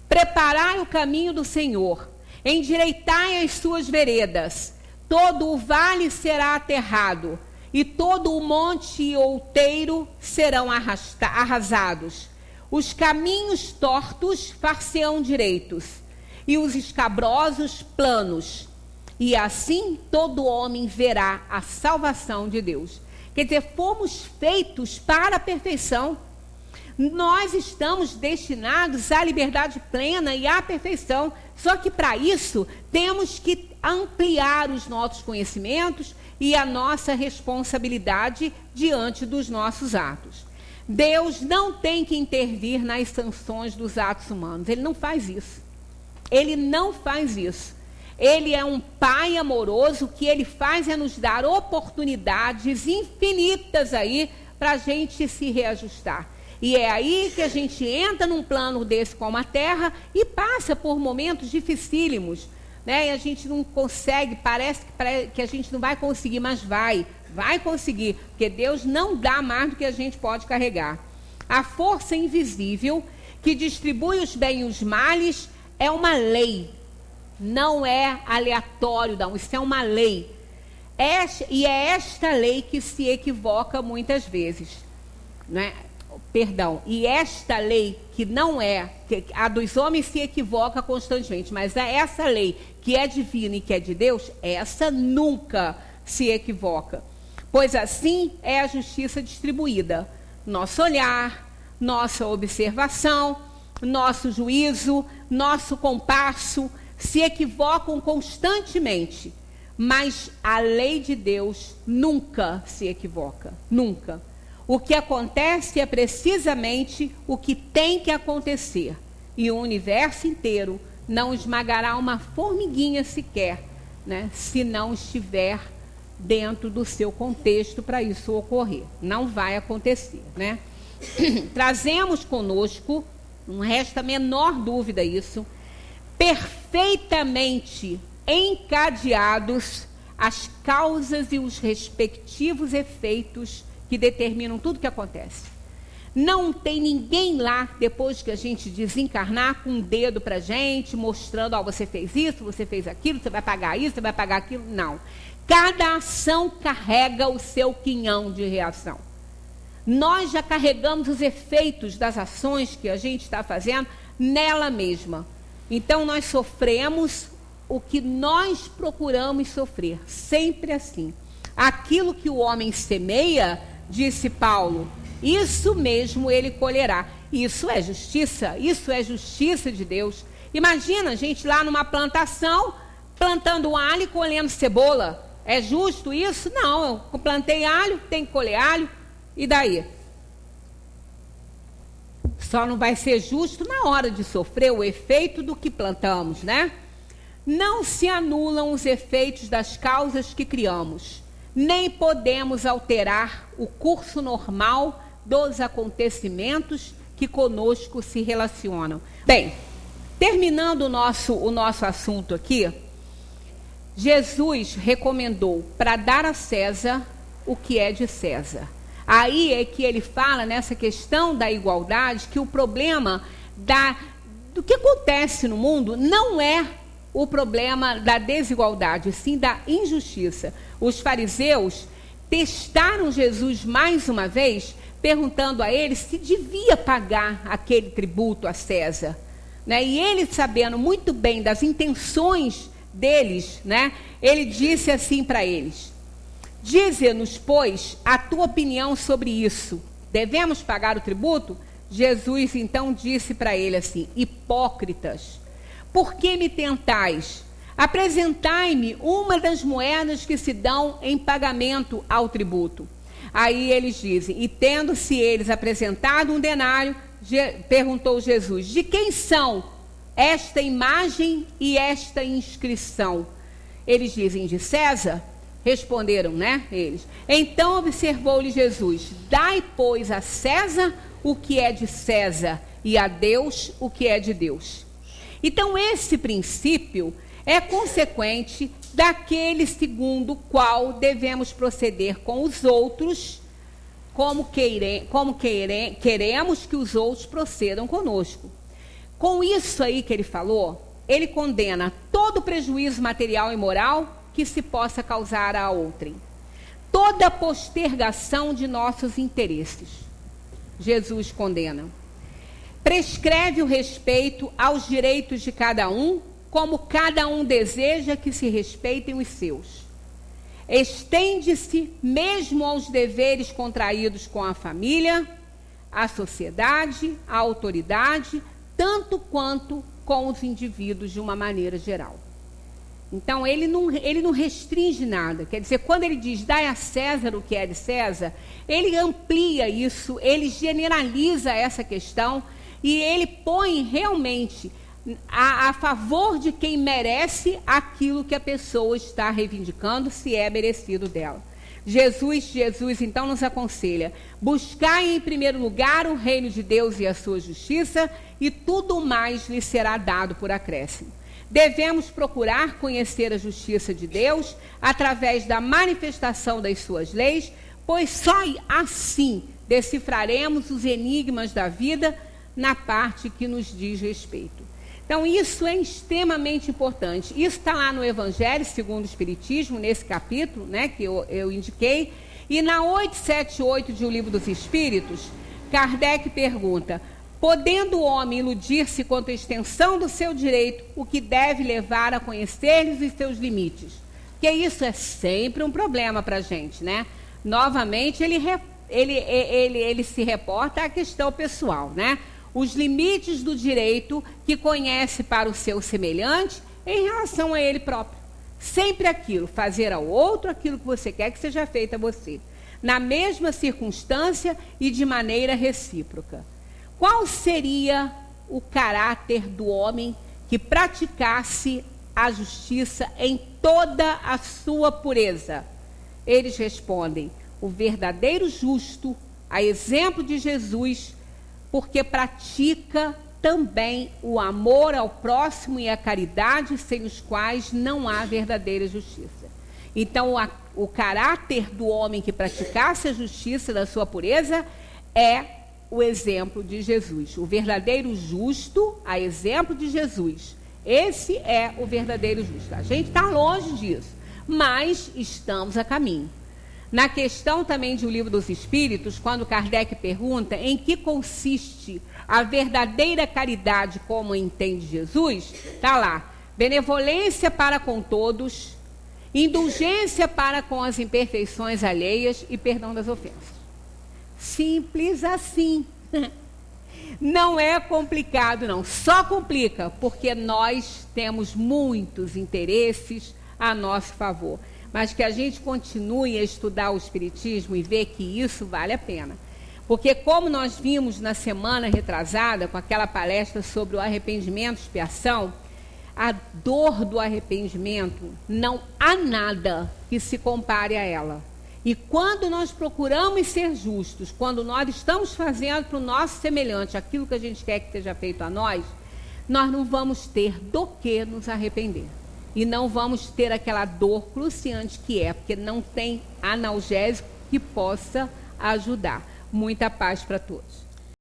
preparai o caminho do Senhor, endireitai as suas veredas, todo o vale será aterrado, e todo o monte e outeiro serão arrasados. Os caminhos tortos far-se-ão direitos, e os escabrosos planos, e assim todo homem verá a salvação de Deus. Quer dizer, fomos feitos para a perfeição. Nós estamos destinados à liberdade plena e à perfeição. Só que para isso temos que ampliar os nossos conhecimentos e a nossa responsabilidade diante dos nossos atos. Deus não tem que intervir nas sanções dos atos humanos. Ele não faz isso. Ele não faz isso. Ele é um pai amoroso, o que ele faz é nos dar oportunidades infinitas aí para a gente se reajustar. E é aí que a gente entra num plano desse como a Terra e passa por momentos dificílimos, né? E a gente não consegue, parece que a gente não vai conseguir, mas vai conseguir, porque Deus não dá mais do que a gente pode carregar. A força invisível que distribui os bens e os males é uma lei, não é aleatório, não, isso é uma lei. E é esta lei que se equivoca muitas vezes, né? Perdão, e esta lei que não é, que a dos homens se equivoca constantemente, mas essa lei que é divina e que é de Deus, essa nunca se equivoca, pois assim é a justiça distribuída. Nosso olhar, nossa observação, nosso juízo, nosso compasso se equivocam constantemente, mas a lei de Deus nunca se equivoca, nunca. O que acontece é precisamente o que tem que acontecer. E o universo inteiro não esmagará uma formiguinha sequer, né, se não estiver dentro do seu contexto para isso ocorrer. Não vai acontecer, né? Trazemos conosco, não resta a menor dúvida isso, perfeitamente encadeados as causas e os respectivos efeitos que determinam tudo o que acontece. Não tem ninguém lá, depois que a gente desencarnar, com um dedo para a gente, mostrando, ó, você fez isso, você fez aquilo, você vai pagar isso, você vai pagar aquilo. Não. Cada ação carrega o seu quinhão de reação. Nós já carregamos os efeitos das ações que a gente está fazendo nela mesma. Então, nós sofremos o que nós procuramos sofrer. Sempre assim. Aquilo que o homem semeia, disse Paulo, isso mesmo ele colherá. Isso é justiça de Deus. Imagina a gente lá numa plantação, plantando alho e colhendo cebola. É justo isso? Não, eu plantei alho, tenho que colher alho, e daí? Só não vai ser justo na hora de sofrer o efeito do que plantamos, né? Não se anulam os efeitos das causas que criamos, nem podemos alterar o curso normal dos acontecimentos que conosco se relacionam. Bem, terminando o nosso assunto aqui, Jesus recomendou para dar a César o que é de César. Aí é que ele fala nessa questão da igualdade, que o problema do que acontece no mundo não é o problema da desigualdade, sim da injustiça. Os fariseus testaram Jesus mais uma vez, perguntando a ele se devia pagar aquele tributo a César, né? E ele, sabendo muito bem das intenções deles, né, ele disse assim para eles: dize-nos, pois, a tua opinião sobre isso. Devemos pagar o tributo? Jesus então disse para ele assim: hipócritas, por que me tentais? Apresentai-me uma das moedas que se dão em pagamento ao tributo. Aí eles dizem, e tendo-se eles apresentado um denário, perguntou Jesus: de quem são esta imagem e esta inscrição? Eles dizem: de César. Responderam, né, eles. Então observou-lhe Jesus: dai, pois, a César o que é de César, e a Deus o que é de Deus. Então esse princípio é consequente daquele segundo o qual devemos proceder com os outros, como queremos que os outros procedam conosco. Com isso aí que ele falou, ele condena todo prejuízo material e moral que se possa causar a outrem, toda postergação de nossos interesses. Jesus condena. Prescreve o respeito aos direitos de cada um, como cada um deseja que se respeitem os seus. Estende-se mesmo aos deveres contraídos com a família, a sociedade, a autoridade, tanto quanto com os indivíduos de uma maneira geral. Então, ele não restringe nada. Quer dizer, quando ele diz, dai a César o que é de César, ele amplia isso, ele generaliza essa questão e ele põe realmente a favor de quem merece aquilo que a pessoa está reivindicando, se é merecido dela. Jesus então nos aconselha: buscai em primeiro lugar o reino de Deus e a sua justiça, e tudo mais lhe será dado por acréscimo. Devemos procurar conhecer a justiça de Deus através da manifestação das suas leis, pois só assim decifraremos os enigmas da vida na parte que nos diz respeito. Então, isso é extremamente importante. Isso está lá no Evangelho segundo o Espiritismo, nesse capítulo, né, que eu indiquei. E na 878 de O Livro dos Espíritos, Kardec pergunta: podendo o homem iludir-se quanto à extensão do seu direito, o que deve levar a conhecer-lhes os seus limites? Porque isso é sempre um problema para a gente, né? Novamente, ele se reporta à questão pessoal, né? Os limites do direito que conhece para o seu semelhante em relação a ele próprio. Sempre aquilo, fazer ao outro aquilo que você quer que seja feito a você, na mesma circunstância e de maneira recíproca. Qual seria o caráter do homem que praticasse a justiça em toda a sua pureza? Eles respondem: o verdadeiro justo, a exemplo de Jesus, porque pratica também o amor ao próximo e a caridade, sem os quais não há verdadeira justiça. Então, o caráter do homem que praticasse a justiça da sua pureza é o exemplo de Jesus. O verdadeiro justo, a exemplo de Jesus. Esse é o verdadeiro justo. A gente está longe disso, mas estamos a caminho. Na questão também de O Livro dos Espíritos, quando Kardec pergunta em que consiste a verdadeira caridade como entende Jesus, está lá: benevolência para com todos, indulgência para com as imperfeições alheias e perdão das ofensas. Simples assim. Não é complicado, não. Só complica porque nós temos muitos interesses a nosso favor. Mas que a gente continue a estudar o Espiritismo e ver que isso vale a pena. Porque como nós vimos na semana retrasada, com aquela palestra sobre o arrependimento e expiação, a dor do arrependimento, não há nada que se compare a ela. E quando nós procuramos ser justos, quando nós estamos fazendo para o nosso semelhante aquilo que a gente quer que seja feito a nós não vamos ter do que nos arrepender. E não vamos ter aquela dor cruciante que é, porque não tem analgésico que possa ajudar. Muita paz para todos.